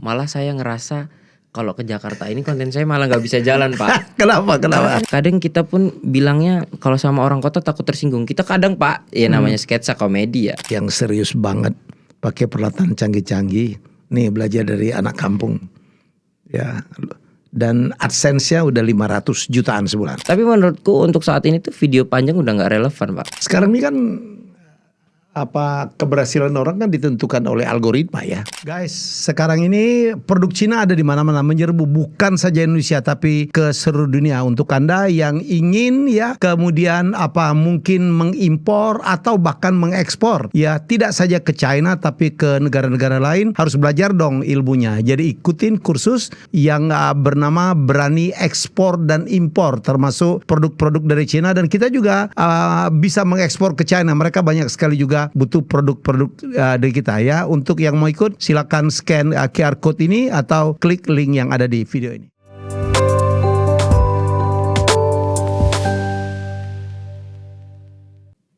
Malah saya ngerasa kalau ke Jakarta ini konten saya malah nggak bisa jalan, Pak. Kenapa? Kadang kita pun bilangnya kalau sama orang kota takut tersinggung. Kita kadang, Pak, ya namanya sketsa komedi ya. Yang serius banget, pakai peralatan canggih-canggih. Nih belajar dari anak kampung. Ya. Dan AdSense-nya udah 500 jutaan sebulan. Tapi menurutku untuk saat ini tuh video panjang udah nggak relevan, Pak. Sekarang ini kan keberhasilan orang kan ditentukan oleh algoritma ya. Guys, sekarang ini produk Cina ada di mana-mana menyerbu, bukan saja Indonesia tapi ke seluruh dunia. Untuk Anda yang ingin ya kemudian mungkin mengimpor atau bahkan mengekspor ya, tidak saja ke China tapi ke negara-negara lain, harus belajar dong ilmunya. Jadi ikutin kursus yang bernama Berani Ekspor dan Impor, termasuk produk-produk dari Cina, dan kita juga bisa mengekspor ke China. Mereka banyak sekali juga butuh produk-produk dari kita ya. Untuk yang mau ikut silakan scan QR code ini atau klik link yang ada di video ini.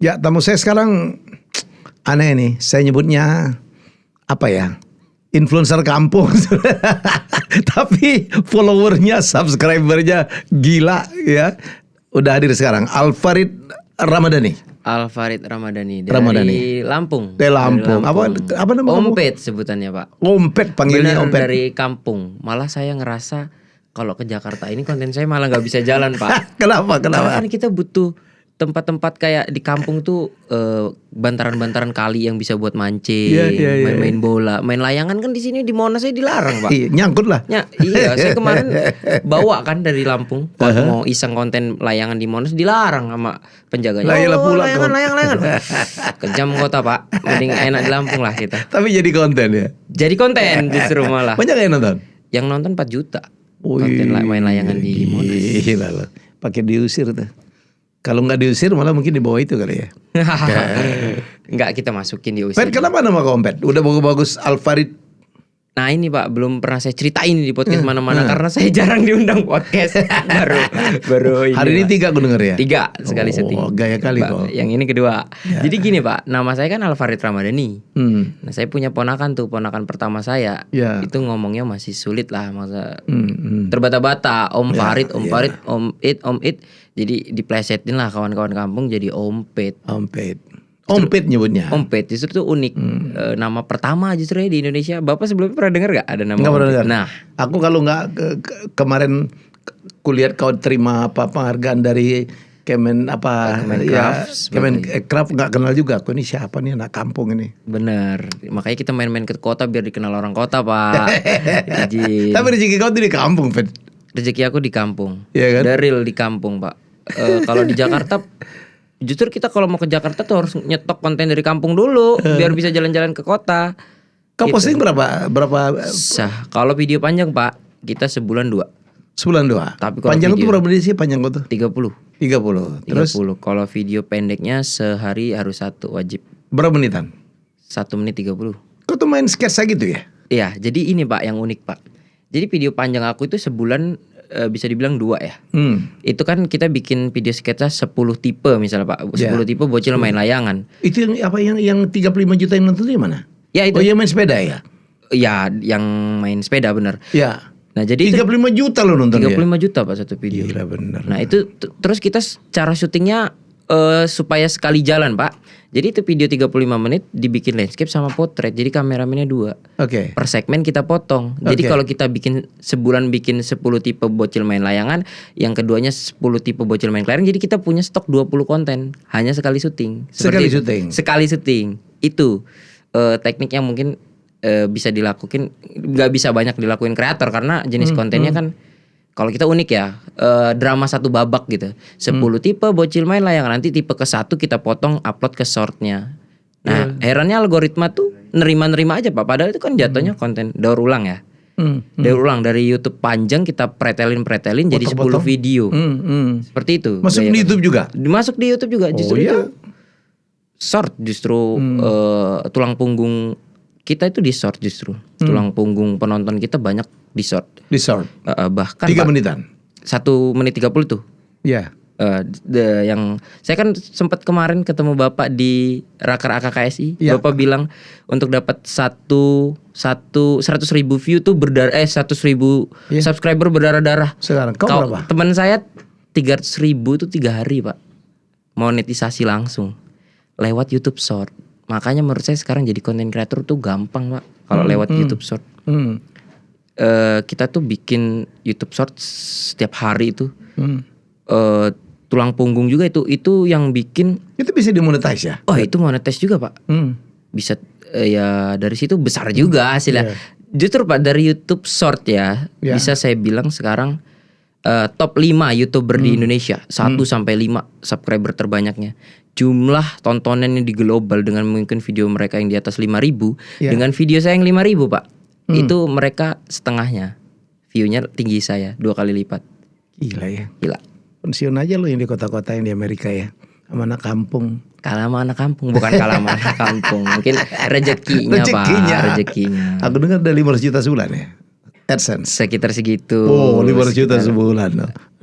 Ya, tamu saya sekarang aneh nih. Saya nyebutnya apa ya? Influencer kampung. Tapi followernya, subscribernya gila ya. Udah hadir sekarang Alfarid Ramadhani. Alfarid Ramadhani dari Lampung. Dari Lampung. Apa nama kamu? Ompet sebutannya, Pak. Ompet, panggilnya Bener, Ompet. dari kampung. Malah saya ngerasa kalau ke Jakarta ini konten saya malah nggak bisa jalan, Pak. Kenapa? Karena kan kita butuh tempat-tempat kayak di kampung tuh bantaran-bantaran kali yang bisa buat mancing, main bola, main layangan. Kan di sini di Monas saya dilarang, Pak. Iya, nyangkut lah. Iya, saya kemarin bawa kan dari Lampung, mau iseng konten layangan di Monas dilarang sama penjaganya. Layangan. Kejam kota, Pak. Mending enak di Lampung lah kita. Tapi jadi konten ya. Jadi konten justru malah. Banyak yang nonton. Yang nonton 4 juta. Konten main layangan di Monas. Gila loh. Pakai diusir tuh. Kalau nggak diusir malah mungkin di bawah itu kali ya. Nggak, kita masukin diusir. Pet, kenapa nama Kompet? Udah bagus-bagus Alfarid. Nah ini, Pak, belum pernah saya ceritain di podcast mana-mana karena saya jarang diundang podcast. baru ini, Hari ini Pak. 3 aku denger ya. 3 sekali syuting. Gaya kali Pak, kok. yang ini kedua. Ya. Jadi gini, Pak, nama saya kan Alfarid Ramadhani. Nah saya punya ponakan pertama saya. Ya. Itu ngomongnya masih sulit lah, masa terbata-bata. Om Farid, Om Farid, Om It. Jadi diplesetin lah kawan-kawan kampung jadi Ompet. Ompet nyebutnya. Ompet justru tuh unik. Nama pertama justru ya di Indonesia. Bapak sebelumnya pernah dengar gak ada nama Nggak pernah dengar. Nah, aku kalau nggak kemarin kulihat kau terima penghargaan dari Kemenkraf, nggak kenal juga aku, ini siapa nih anak kampung ini. bener. Makanya kita main-main ke kota biar dikenal orang kota, Pak. Tapi rezeki kau tuh di kampung, Fet. Rezeki aku di kampung. Iya kan? Daril di kampung, Pak. Kalau di Jakarta justru kita kalau mau ke Jakarta tuh harus nyetok konten dari kampung dulu biar bisa jalan-jalan ke kota. Kau Gitu. posting berapa? Kalau video panjang, Pak, kita sebulan 2. Sebulan 2. Tapi kalau panjang itu video- berapa menit sih panjang kau tuh? 30. 30. Terus 30. Kalau video pendeknya sehari harus 1 wajib. berapa menitan? 1 menit 30. Kau tuh main sketsa gitu ya? Iya, jadi ini, Pak, yang unik, Pak. Jadi video panjang aku itu sebulan bisa dibilang 2 ya. Itu kan kita bikin video sketsa 10 tipe misalnya, Pak. 10 tipe bocil main layangan. Itu yang 35 juta yang nonton itu yang mana? Ya itu. Oh, yang main sepeda ya? Ya, yang main sepeda bener. Ya. Nah, jadi 35 juta lo nonton 35 juta, Pak, satu video. Gila bener. Nah, itu terus kita cara syutingnya supaya sekali jalan, Pak. Jadi itu video 35 menit dibikin landscape sama potret. Jadi kameramennya 2. Oke. Per segmen kita potong. Jadi kalau kita sebulan bikin 10 tipe bocil main layangan, yang keduanya 10 tipe bocil main kelereng, jadi kita punya stok 20 konten hanya sekali syuting. Sekali syuting. Itu teknik yang mungkin bisa dilakukan, nggak bisa banyak dilakuin kreator karena jenis kontennya kan kalau kita unik ya, drama 1 babak gitu. 10 tipe bocil main layangan, nanti tipe ke-1 kita potong upload ke shortnya. Nah, herannya algoritma tuh nerima-nerima aja, Pak. Padahal itu kan jatuhnya konten daur ulang ya. Daur ulang dari YouTube panjang kita pretelin jadi 10 video. Seperti itu. Masuk di YouTube juga? Masuk di YouTube juga. Justru iya? itu short justru tulang punggung kita itu di short justru. Tulang punggung penonton kita banyak di short. Di short. Bahkan 3 Pak, menitan. 1 menit 30 tuh. Ya. yang saya kan sempat kemarin ketemu Bapak di Raker AKKSI. Ya. Bapak bilang untuk dapat 100.000 view tuh 100.000 Ya. subscriber berdarah-darah. Sekarang kau berapa? Teman saya 300.000 tuh 3 hari Pak, monetisasi langsung lewat YouTube Short. Makanya menurut saya sekarang jadi content creator tuh gampang Pak kalau lewat YouTube Short. Kita tuh bikin YouTube Short setiap hari itu. Tulang punggung juga itu yang bikin. Itu bisa dimonetize ya? Oh itu monetize juga Pak. Bisa ya dari situ besar juga hasilnya. Justru Pak dari YouTube Short ya. Bisa saya bilang sekarang top 5 YouTuber di Indonesia 1 sampai 5 subscriber terbanyaknya. Jumlah tontonannya di global dengan mungkin video mereka yang di atas 5.000 dengan video saya yang 5.000 Pak. Itu mereka setengahnya. View-nya tinggi saya 2 kali lipat. Gila ya. Gila. Pensiun aja lo yang di kota-kota yang di Amerika ya. Sama anak kampung. Kalah sama anak kampung, bukan kalah sama anak kampung. Mungkin rezekinya Pak, rezekinya. Aku dengar ada 500 juta sebulan ya. AdSense. Sekitar segitu. Oh, 500 juta sebulan.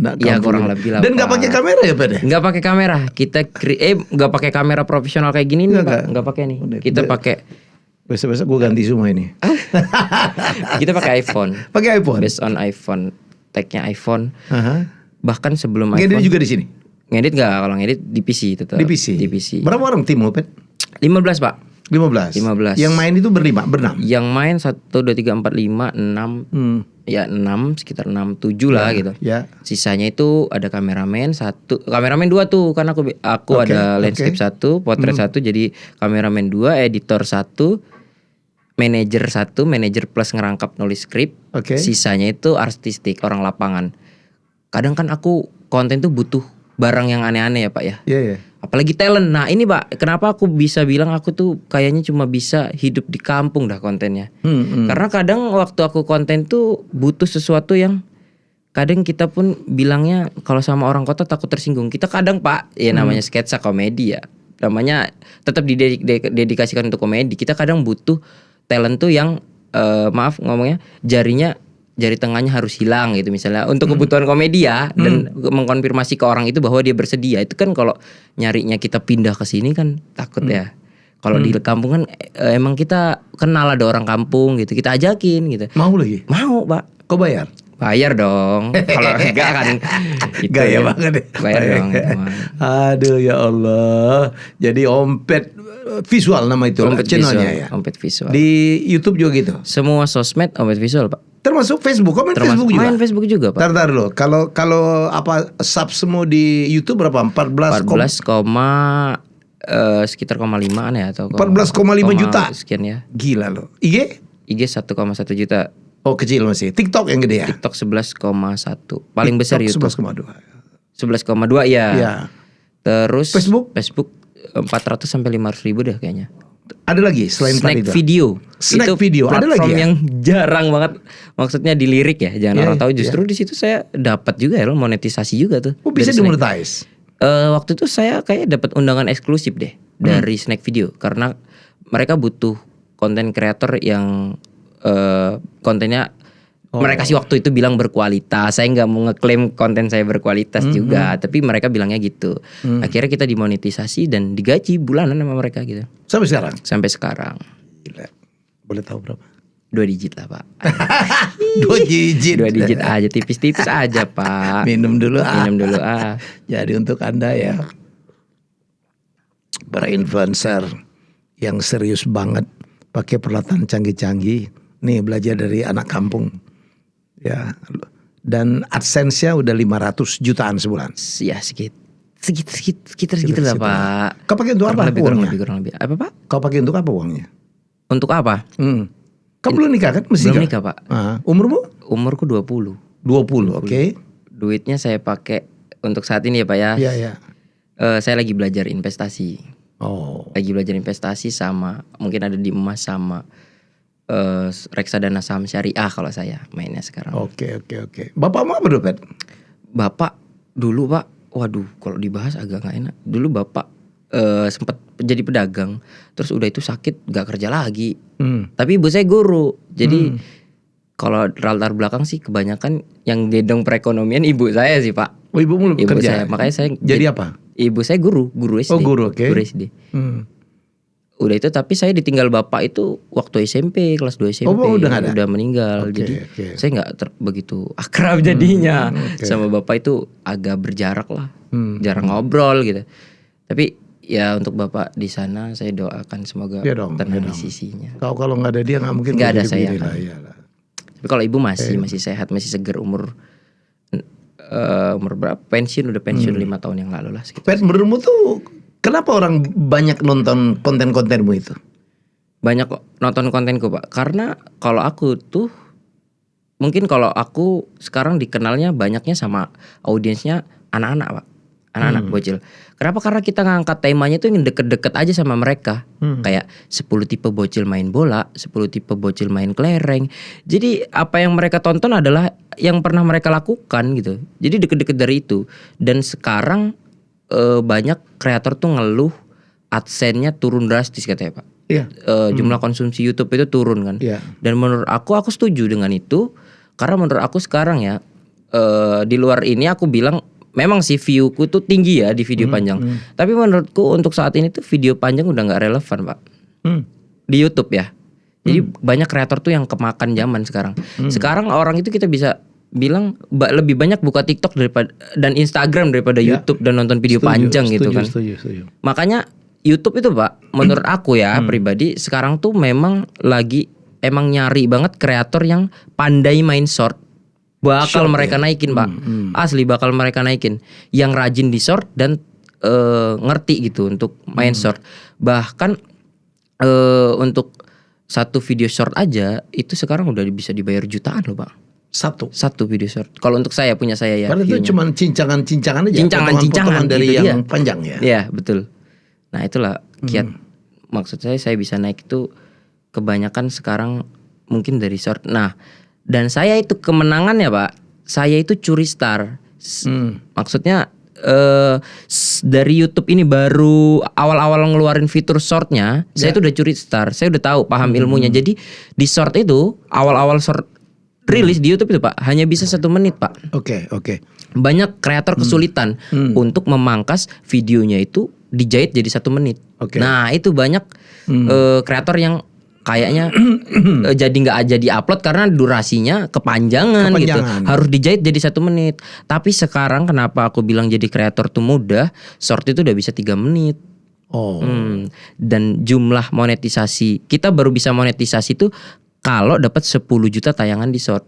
Nah, ya kurang lebih lah. Dan nggak pakai kamera ya Pak? Nggak pakai kamera. Kita nggak pakai kamera profesional kayak gini nih Pak. Nggak pakai nih. Kita pakai. Besok gue ganti semua ini. Kita pakai iPhone. Pakai iPhone. Based on iPhone. Tag-nya iPhone. Bahkan sebelum ngedit iPhone. juga di sini. Ngedit nggak? Kalau ngedit di PC tetap. Di PC. Di PC. Berapa orang tim lo, Pet? 15 Pak. 15. Yang main itu berenam. Yang main 1 2 3 4 5 6. Ya 6 sekitar 6 7 lah gitu. Ya. Sisanya itu ada kameramen 1, kameramen 2 tuh kan aku ada landscape 1, potret 1 jadi kameramen 2, editor 1, manajer 1, manajer plus ngerangkap nulis skrip. Sisanya itu artistik, orang lapangan. Kadang kan aku konten tuh butuh barang yang aneh-aneh ya Pak ya. Iya. Apalagi talent. Nah ini Pak, kenapa aku bisa bilang aku tuh kayaknya cuma bisa hidup di kampung dah kontennya. Karena kadang waktu aku konten tuh butuh sesuatu yang kadang kita pun bilangnya kalau sama orang kota takut tersinggung. Kita kadang Pak, ya namanya sketsa komedi ya. Namanya tetap didedikasikan untuk komedi. Kita kadang butuh talent tuh yang maaf ngomongnya jari tengahnya harus hilang gitu misalnya untuk kebutuhan komedi ya dan mengkonfirmasi ke orang itu bahwa dia bersedia. Itu kan kalau nyarinya kita pindah ke sini kan takut ya. Kalau di kampung kan emang kita kenal ada orang kampung gitu, kita ajakin gitu. Mau lagi? Mau Pak. Kau bayar? Bayar dong. Kalau enggak kan itu gaya banget deh. Bayar dong. Aduh ya Allah. Jadi Ompet Visual nama itu channelnya ya. Ompet Visual. Di YouTube juga gitu. Semua sosmed Ompet Visual Pak. Termasuk Facebook. Kau main Facebook juga? Main Facebook juga Pak. Tar lo. Kalau apa sub semua di YouTube berapa? 14 sekitar 5-an ya atau 14,5 juta sekian ya. Gila lo. IG 1,1 juta. Oh kecil masih. TikTok yang gede ya? TikTok 11,1. Paling besar YouTube 11,2 ya. Ya. Terus Facebook 400 sampai 500 ribu deh kayaknya. Ada lagi selain Snack itu? Video. Snack itu Video ada lagi ya? yang jarang banget. Maksudnya di lirik ya, jangan orang tahu. Justru di situ saya dapat juga ya, monetisasi juga tuh. Oh bisa dimonetize? Waktu itu saya kayak dapat undangan eksklusif deh dari Snack Video karena mereka butuh konten kreator yang kontennya mereka sih waktu itu bilang berkualitas. Saya nggak mau ngeklaim konten saya berkualitas juga, tapi mereka bilangnya gitu. Akhirnya kita dimonetisasi dan digaji bulanan sama mereka gitu. Sampai sekarang. Gila. Boleh tahu berapa? 2 digit lah Pak. 2 digit. 2 digit aja, tipis-tipis aja Pak. Minum dulu Jadi untuk Anda ya, para influencer yang serius banget pakai peralatan canggih-canggih, nih belajar dari anak kampung ya, dan AdSense-nya udah 500 jutaan sebulan. Ya sekitar segitu lah Pak. Kau pakai untuk apa uangnya? Kurang lebih. Apa Pak? Kau pakai untuk apa uangnya? Untuk apa? Kau belum nikah kan? Belum nikah Pak. Umurmu? Umurku 20. 20, oke. Duitnya saya pakai untuk saat ini ya Pak ya. Iya. Saya lagi belajar investasi. Oh. Lagi belajar investasi sama mungkin ada di emas sama reksadana saham syariah kalau saya mainnya sekarang. Oke. Bapak mau apa dulu, Pet? Bapak dulu Pak, waduh kalau dibahas agak gak enak. Dulu Bapak sempat jadi pedagang, terus udah itu sakit gak kerja lagi. Tapi ibu saya guru, jadi kalau latar belakang sih kebanyakan yang gendong perekonomian ibu saya sih Pak. Oh, ibumu Ibu kerja. saya, makanya saya jadi apa? Ibu saya guru SD. Oh, guru, oke. Guru SD. Udah itu, tapi saya ditinggal bapak itu waktu SMP, kelas 2 SMP. Oh, udah nggak ada? Udah meninggal. Oke, Jadi oke. saya nggak begitu akrab jadinya. Oke. Sama bapak itu agak berjarak lah. Jarang ngobrol gitu. Tapi ya untuk bapak di sana saya doakan semoga Iya dong, tenang iya di dong. sisinya. Kalau nggak ada dia nggak mungkin. Nggak ada begini saya. lah, iyalah. Tapi kalau ibu masih sehat, masih seger, umur berapa? Udah pensiun 5 tahun yang lalu lah sekitar. Pet, menurutmu tuh kenapa orang banyak nonton konten-kontenmu itu? Banyak kok nonton kontenku Pak. Karena kalau aku tuh mungkin kalau aku sekarang dikenalnya banyaknya sama audiensnya anak-anak Pak. Anak-anak bocil. Kenapa? Karena kita ngangkat temanya tuh yang deket-deket aja sama mereka. Kayak 10 tipe bocil main bola, 10 tipe bocil main kelereng. Jadi apa yang mereka tonton adalah yang pernah mereka lakukan gitu. Jadi deket-deket dari itu. Dan sekarang banyak kreator tuh ngeluh AdSense-nya turun drastis katanya Pak. Iya. Jumlah konsumsi YouTube itu turun kan. Iya. Dan menurut aku setuju dengan itu. Karena menurut aku sekarang ya di luar ini aku bilang memang sih view-ku tuh tinggi ya di video panjang. Tapi menurutku untuk saat ini tuh video panjang udah gak relevan Pak. Di YouTube ya. Jadi banyak kreator tuh yang kemakan zaman sekarang. Sekarang orang itu kita bisa bilang lebih banyak buka TikTok daripada dan Instagram daripada YouTube dan nonton video panjang gitu kan. Setuju. Makanya YouTube itu Pak, menurut aku ya pribadi sekarang tuh memang lagi emang nyari banget kreator yang pandai main short. Bakal mereka naikin Pak. Asli bakal mereka naikin. Yang rajin di short dan ngerti gitu untuk main short. Bahkan untuk satu video short aja itu sekarang udah bisa dibayar jutaan loh Pak. Satu video short. Kalau untuk saya punya saya ya. Karena itu cuma cincangan-cincangan aja. Cincangan dari itu yang panjang ya. Iya betul. Nah itulah kiat. Maksud saya bisa naik itu kebanyakan sekarang mungkin dari short. Nah dan saya itu kemenangannya Pak, saya itu curi star. Maksudnya dari YouTube ini baru awal-awal ngeluarin fitur shortnya, saya itu udah curi star. Saya udah tahu paham ilmunya. Jadi di short itu awal-awal short rilis di YouTube itu Pak hanya bisa 1 menit Pak. Oke. Banyak kreator kesulitan untuk memangkas videonya itu dijahit jadi 1 menit. Nah itu banyak kreator yang kayaknya jadi nggak jadi upload karena durasinya kepanjangan gitu. Harus dijahit jadi 1 menit. Tapi sekarang kenapa aku bilang jadi kreator tuh mudah, short itu udah bisa 3 menit. Dan jumlah monetisasi kita baru bisa monetisasi tuh kalau dapat 10 juta tayangan di short.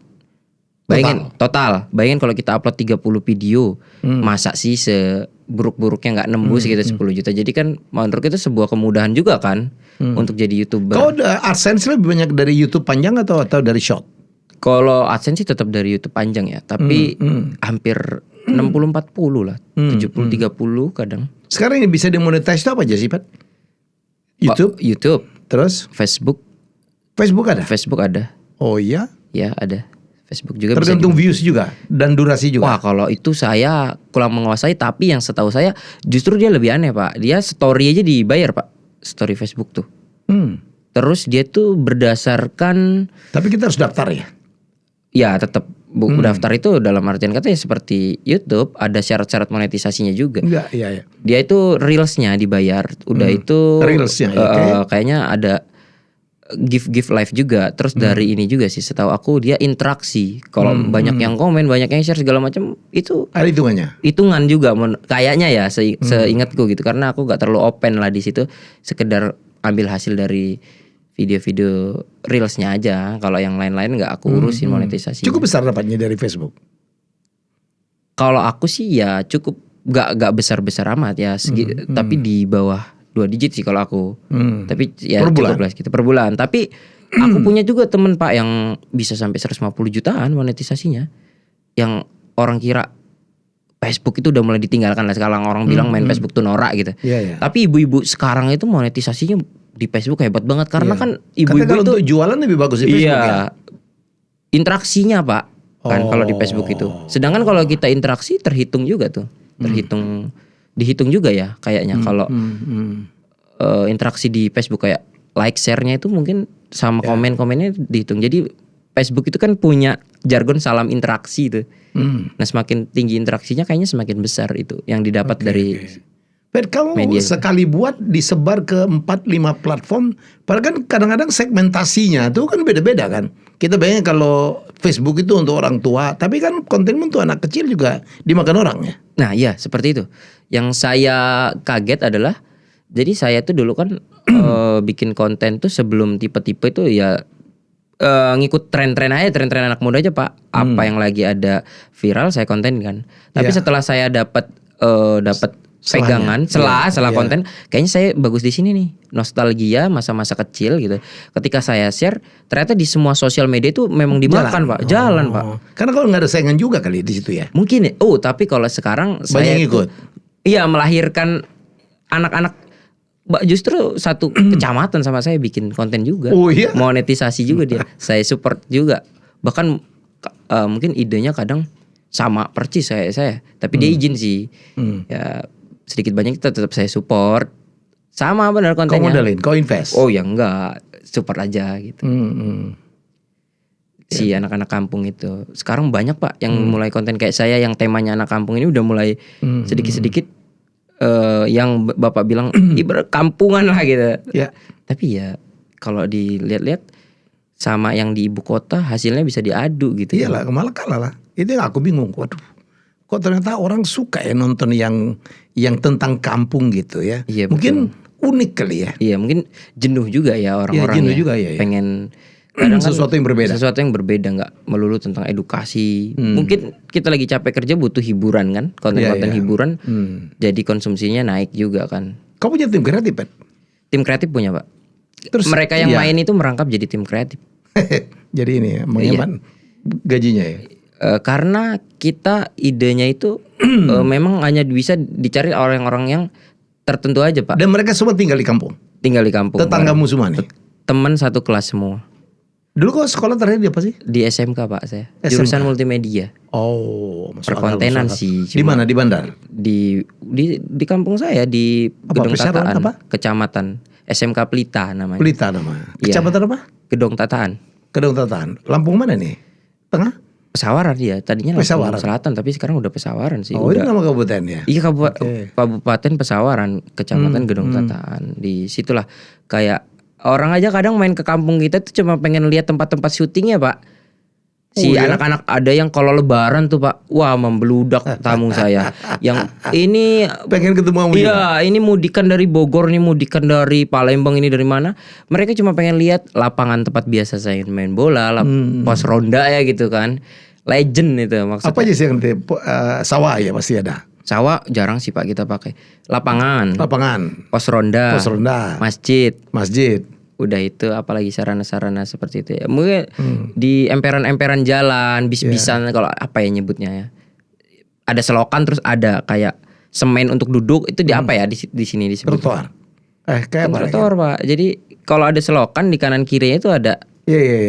Bayangin total. Bayangin kalau kita upload 30 video, masa sih seburuk-buruknya nggak nembus gitu 10 juta. Jadi kan menurut itu sebuah kemudahan juga kan untuk jadi YouTuber. Kau AdSense lebih banyak dari YouTube panjang atau dari short? Kalau AdSense sih tetap dari YouTube panjang ya, tapi hampir 60-40 lah, 70-30 kadang. Sekarang ini bisa dimonetize itu apa aja sih Pat? YouTube, terus Facebook ada? Facebook ada. Oh iya? Ya ada. Facebook juga tergantung bisa views juga dan durasi juga. Wah kalau itu saya kurang menguasai, tapi yang setahu saya justru dia lebih aneh Pak. Dia story aja dibayar Pak, story Facebook tuh. Terus dia tuh berdasarkan. Tapi kita harus daftar ya? Ya tetap daftar itu dalam artian kata ya seperti YouTube ada syarat-syarat monetisasinya juga. Enggak, iya. Dia itu reelsnya dibayar, udah itu reelsnya, kayaknya ada give live juga. Terus dari ini juga sih setahu aku dia interaksi. Kalau banyak yang komen, banyak yang share segala macam itu ada hitungannya. Hitungan juga kayaknya ya seingatku gitu. Karena aku gak terlalu open lah di situ, sekedar ambil hasil dari video-video reelsnya aja. Kalau yang lain-lain gak aku urusin monetisasi. Cukup besar dapatnya dari Facebook. Kalau aku sih ya cukup gak besar-besar amat ya tapi di bawah 2 digit sih kalau aku. Tapi ya per bulan gitu per bulan. Tapi aku punya juga temen Pak yang bisa sampai 150 jutaan monetisasinya. Yang orang kira Facebook itu udah mulai ditinggalkan lah. Sekarang orang bilang main Facebook tuh norak gitu. Tapi ibu-ibu sekarang itu monetisasinya di Facebook hebat banget. Karena kan ibu-ibu kalau itu untuk jualan lebih bagus di Facebook ya. Interaksinya Pak kan kalau di Facebook itu. Sedangkan kalau kita interaksi terhitung juga tuh. Dihitung juga ya kayaknya kalau interaksi di Facebook kayak like share-nya itu mungkin sama komen-komennya dihitung. Jadi Facebook itu kan punya jargon salam interaksi itu. Nah semakin tinggi interaksinya kayaknya semakin besar itu yang didapat dari Bet, kamu media. sekali buat disebar ke 4-5 platform, padahal kan kadang-kadang segmentasinya tuh kan beda-beda kan. Kita bayangin kalau Facebook itu untuk orang tua, tapi kan kontenmu untuk anak kecil juga dimakan orang ya. Nah iya seperti itu. Yang saya kaget adalah, jadi saya tuh dulu kan bikin konten tuh sebelum tipe-tipe itu ya ngikut tren-tren aja, tren-tren anak muda aja Pak. Apa yang lagi ada viral saya konten kan. Tapi setelah saya dapat pegangan setelah konten, kayaknya saya bagus di sini nih, nostalgia masa-masa kecil gitu. Ketika saya share, ternyata di semua sosial media itu memang dimakan Pak, jalan Pak. Karena kalau nggak ada saingan juga kali di situ ya. Mungkin ya. Tapi kalau sekarang saya ikut. Iya melahirkan anak-anak. Justru satu kecamatan sama saya bikin konten juga, monetisasi juga dia, saya support juga. Bahkan mungkin idenya kadang sama percis saya, tapi dia izin sih. Ya sedikit banyak kita tetap saya support. Sama benar kontennya. Kau modalin, kau invest? Oh ya enggak, support aja gitu. Si anak-anak kampung itu sekarang banyak Pak yang mulai konten kayak saya yang temanya anak kampung ini udah mulai sedikit-sedikit yang Bapak bilang ibarat kampungan lah gitu. Tapi ya kalau dilihat-lihat sama yang di ibu kota hasilnya bisa diadu gitu. Iyalah, malah kalah lah. Itu yang aku bingung. Waduh, kok ternyata orang suka ya nonton yang tentang kampung gitu ya. Iya, mungkin unik kali ya. Iya, mungkin jenuh juga ya orang-orang. Jenuh juga ya. Pengen kadang sesuatu yang berbeda. Sesuatu yang berbeda, nggak melulu tentang edukasi. Mungkin kita lagi capek kerja butuh hiburan kan, konten-konten hiburan. Jadi konsumsinya naik juga kan. Kau punya tim kreatif, Pat? Tim kreatif punya Pak. Terus mereka yang main itu merangkap jadi tim kreatif. Jadi ini ya, menghemat gajinya ya. Karena kita idenya itu memang hanya bisa dicari orang-orang yang tertentu aja Pak. Dan mereka semua tinggal di kampung. Tinggal di kampung. Tetanggamu semua nih. Teman satu kelas semua. Dulu kok sekolah terakhir di apa sih? Di SMK Pak saya. Jurusan multimedia. Oh, perkontenan sih. Di mana? Di Bandar? Di kampung saya di Gedong Tataan, Kecamatan SMK Pelita namanya. Pelita nama. Kecamatan apa? Gedong Tataan. Gedong Tataan. Lampung mana nih? Tengah? Pesawaran dia. Tadinya Lampung Selatan tapi sekarang udah Pesawaran sih. Oh, ini nama kabupaten ya? Iya Kabupaten Pesawaran, Kecamatan Gedong Tataan. Di situlah kayak orang aja kadang main ke kampung kita tuh cuma pengen lihat tempat-tempat syutingnya Pak. Anak-anak ada yang kalau lebaran tuh Pak, wah membeludak tamu saya. Yang ini pengen ketemu kamu. Iya, ini mudikan dari Bogor, ini mudikan dari Palembang, ini dari mana? Mereka cuma pengen lihat lapangan tempat biasa saya main bola, pos ronda ya gitu kan. Legend itu maksudnya. Apa aja sih yang sawah ya pasti ada. Sawah jarang sih Pak kita pakai. Lapangan. Pos ronda. Masjid. Udah itu apalagi sarana-sarana seperti itu ya. Mungkin di emperan-emperan jalan, bis-bisan kalau apa ya nyebutnya ya. Ada selokan terus ada kayak semen untuk duduk itu di apa ya di sini disebut. Trotoar. Kayak apa? Trotoar Pak. Jadi kalau ada selokan di kanan kirinya itu ada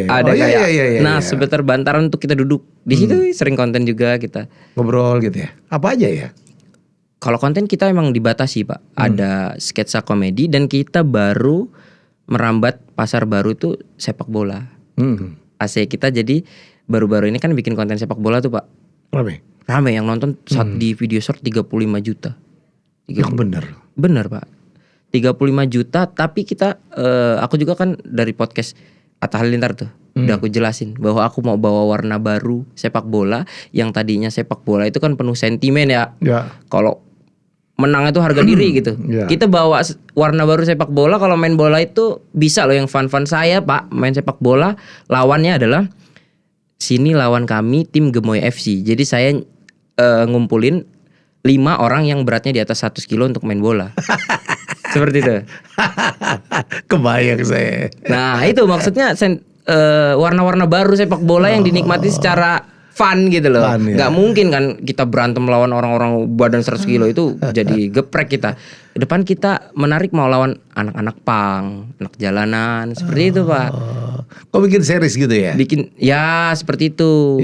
ada kayak sebentar bantaran untuk kita duduk. Di situ sering konten juga kita. Ngobrol gitu ya. Apa aja ya? Kalau konten kita emang dibatasi Pak. Ada sketsa komedi dan kita baru merambat pasar baru itu sepak bola. AC kita jadi baru-baru ini kan bikin konten sepak bola tuh Pak. Rame yang nonton saat di video short 35 juta. Yang bener. Bener Pak. 35 juta tapi kita aku juga kan dari podcast Atta Halilintar tuh. Udah aku jelasin bahwa aku mau bawa warna baru sepak bola yang tadinya sepak bola itu kan penuh sentimen ya. Kalau menang itu harga diri gitu. Kita bawa warna baru sepak bola. Kalau main bola itu bisa loh yang fun-fun saya Pak. Main sepak bola lawannya adalah sini lawan kami tim Gemoy FC. Jadi saya ngumpulin 5 orang yang beratnya di atas 100 kilo untuk main bola. Seperti itu. Kebayang saya. Nah itu maksudnya warna-warna baru sepak bola yang dinikmati secara fun gitu loh. Gak mungkin kan kita berantem lawan orang-orang badan 100 kilo itu jadi geprek kita. Depan kita menarik mau lawan anak-anak pang, anak jalanan, seperti itu Pak. Kok bikin series gitu ya? Bikin ya seperti itu.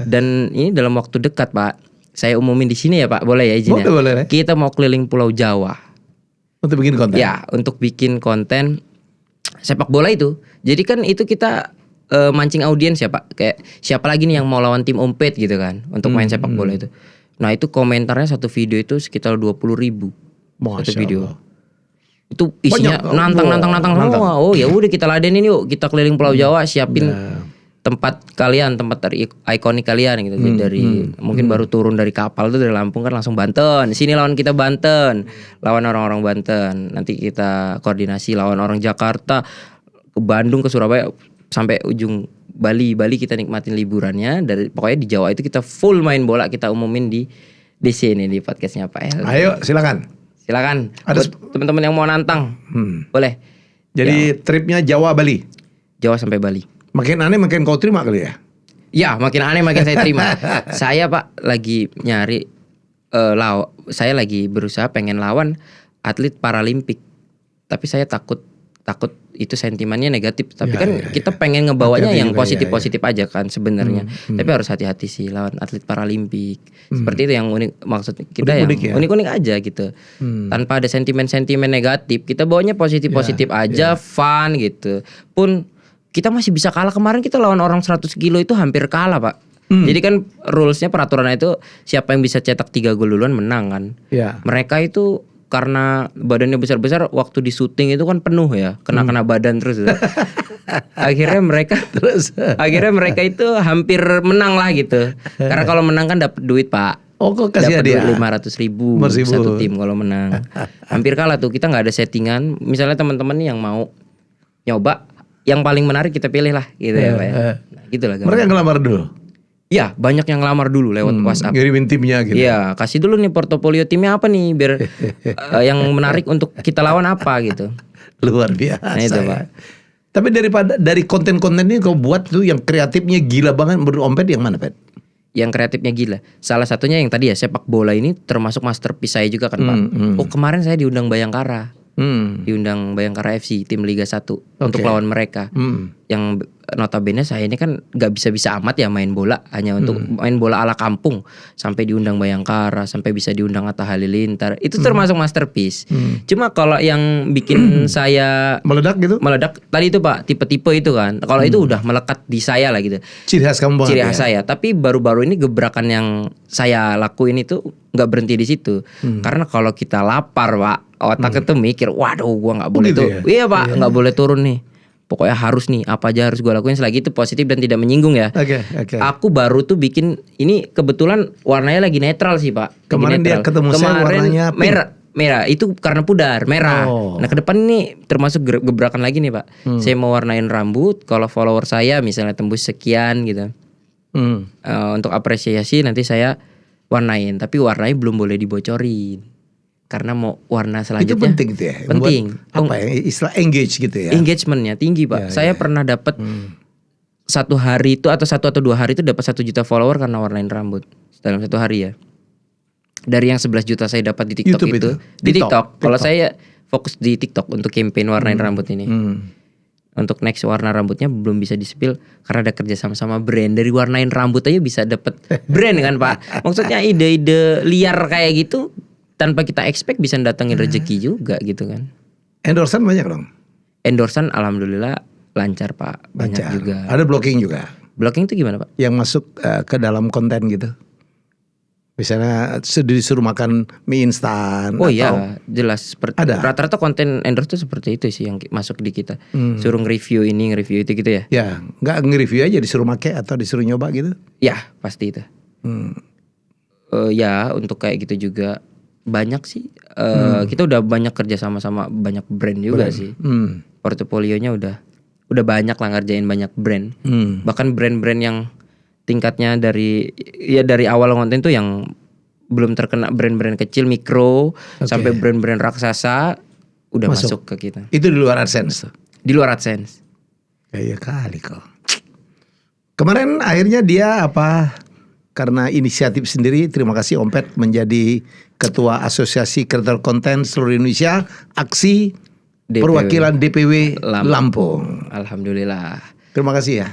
Dan ini dalam waktu dekat Pak. Saya umumin di sini ya Pak, boleh ya izinnya? Boleh. Kita mau keliling Pulau Jawa. Untuk bikin konten? Ya, untuk bikin konten sepak bola itu. Jadi kan itu kita mancing audiens ya Pak. Kayak siapa lagi nih yang mau lawan tim Ompet gitu kan untuk main sepak bola itu. Nah itu komentarnya satu video itu sekitar 20.000 satu video. Allah. Itu isinya nantang semua. Oh ya udah kita ladenin yuk, kita keliling Pulau Jawa, siapin tempat kalian, tempat ikonik kalian gitu. Dari mungkin baru turun dari kapal tuh dari Lampung kan langsung Banten. Sini lawan kita Banten, lawan orang-orang Banten. Nanti kita koordinasi lawan orang Jakarta, ke Bandung, ke Surabaya, sampai ujung Bali kita nikmatin liburannya. Pokoknya di Jawa itu kita full main bola, kita umumin di sini di podcastnya Pak El. Ayo silakan. Ada teman-teman yang mau nantang, boleh. Jadi tripnya Jawa Bali. Jawa sampai Bali. Makin aneh makin kau terima kali ya? Ya makin aneh makin saya terima. Saya Pak lagi nyari, saya lagi berusaha pengen lawan atlet Paralimpik. Tapi saya takut itu sentimennya negatif. Tapi kita pengen ngebawanya yang positif-positif aja kan sebenarnya. Tapi harus hati-hati sih lawan atlet Paralimpik. Seperti itu yang unik, maksud kita unik-unik aja gitu. Tanpa ada sentimen-sentimen negatif, kita bawanya positif-positif aja, fun gitu. Pun kita masih bisa kalah. Kemarin kita lawan orang 100 kilo itu hampir kalah Pak. Jadi kan rulesnya, peraturannya itu siapa yang bisa cetak 3 gol duluan menang kan. Mereka itu karena badannya besar-besar, waktu di syuting itu kan penuh ya, kena badan terus. akhirnya mereka itu hampir menang lah gitu. Karena kalau menang kan dapat duit Pak. Oh kok kasih hadiah? Dapat 500.000 satu tim kalau menang. Hampir kalah tuh, kita nggak ada settingan. Misalnya teman-teman yang mau nyoba, yang paling menarik kita pilih lah gitu ya Pak ya. Nah, gitulah. Mereka ngelamar dulu? Ya banyak yang ngelamar dulu lewat WhatsApp. Ngirimin timnya gitu. Iya, kasih dulu nih portofolio timnya apa nih biar yang menarik untuk kita lawan apa gitu. Luar biasa. Nah, itu Pak. Tapi dari konten-konten ini kau buat tuh yang kreatifnya gila banget menurut Ompet yang mana Pet? Yang kreatifnya gila. Salah satunya yang tadi ya, sepak bola ini termasuk masterpiece saya juga kan Pak. Oh kemarin saya diundang Bayangkara. Diundang Bayangkara FC, tim Liga 1 untuk lawan mereka. Yang notabene saya ini kan gak bisa-bisa amat ya main bola, hanya untuk main bola ala kampung. Sampai diundang Bayangkara, sampai bisa diundang Atta Halilintar. Itu termasuk masterpiece. Cuma kalau yang bikin saya meledak gitu? Meledak tadi itu Pak, tipe-tipe itu kan. Kalau itu udah melekat di saya lah gitu. Ciri khas kamu banget. Ciri khas saya. Tapi baru-baru ini gebrakan yang saya lakuin itu gak berhenti di situ. Karena kalau kita lapar Pak, otak itu mikir, waduh gua gak boleh tuh. Iya Pak, gak boleh turun nih. Pokoknya harus nih, apa aja harus gue lakuin selagi itu positif dan tidak menyinggung ya. Aku baru tuh bikin, ini kebetulan warnanya lagi netral sih Pak. Kemarin dia ketemu saya warnanya merah. Itu karena pudar, merah. Nah ke depan ini termasuk gebrakan lagi nih Pak. Saya mau warnain rambut, kalau follower saya misalnya tembus sekian gitu. Untuk apresiasi nanti saya warnain. Tapi warnanya belum boleh dibocorin. Karena mau warna selanjutnya. Itu penting gitu ya. Penting. Buat apa ya, istilah engage gitu ya. Engagementnya tinggi Pak. Saya pernah dapat satu hari itu atau 1 atau 2 hari itu dapat 1 juta follower karena warnain rambut dalam 1 hari ya. Dari yang 11 juta saya dapat di TikTok itu. Di TikTok. Kalau saya fokus di TikTok untuk campaign warnain rambut ini. Untuk next warna rambutnya belum bisa di-spill karena ada kerja sama brand. Dari warnain rambut aja bisa dapat brand kan Pak. Maksudnya ide-ide liar kayak gitu tanpa kita expect bisa datangin rezeki juga gitu kan. Endorsan banyak dong? Endorsan alhamdulillah lancar Pak. Banyak juga. Ada blocking juga? Blocking itu gimana Pak? Yang masuk ke dalam konten gitu. Misalnya disuruh makan mie instan. Oh iya jelas. Rata-rata konten endorse itu seperti itu sih yang masuk di kita. Suruh nge-review ini nge-review itu gitu ya. Ya gak nge-review aja, disuruh make atau disuruh nyoba gitu. Ya pasti itu. Ya untuk kayak gitu juga banyak sih. Kita udah banyak kerja sama banyak brand juga sih. Portofolionya udah banyak lah, ngerjain banyak brand. Bahkan brand-brand yang tingkatnya dari awal konten tuh yang belum terkena, brand-brand kecil mikro sampai brand-brand raksasa udah masuk ke kita. Itu di luar AdSense tuh? Di luar AdSense. Kayak kali kok. Kemarin akhirnya dia karena inisiatif sendiri, terima kasih Ompet menjadi Ketua Asosiasi Kreator Konten Seluruh Indonesia, Aksi Perwakilan DPW Lampung. Alhamdulillah. Terima kasih ya.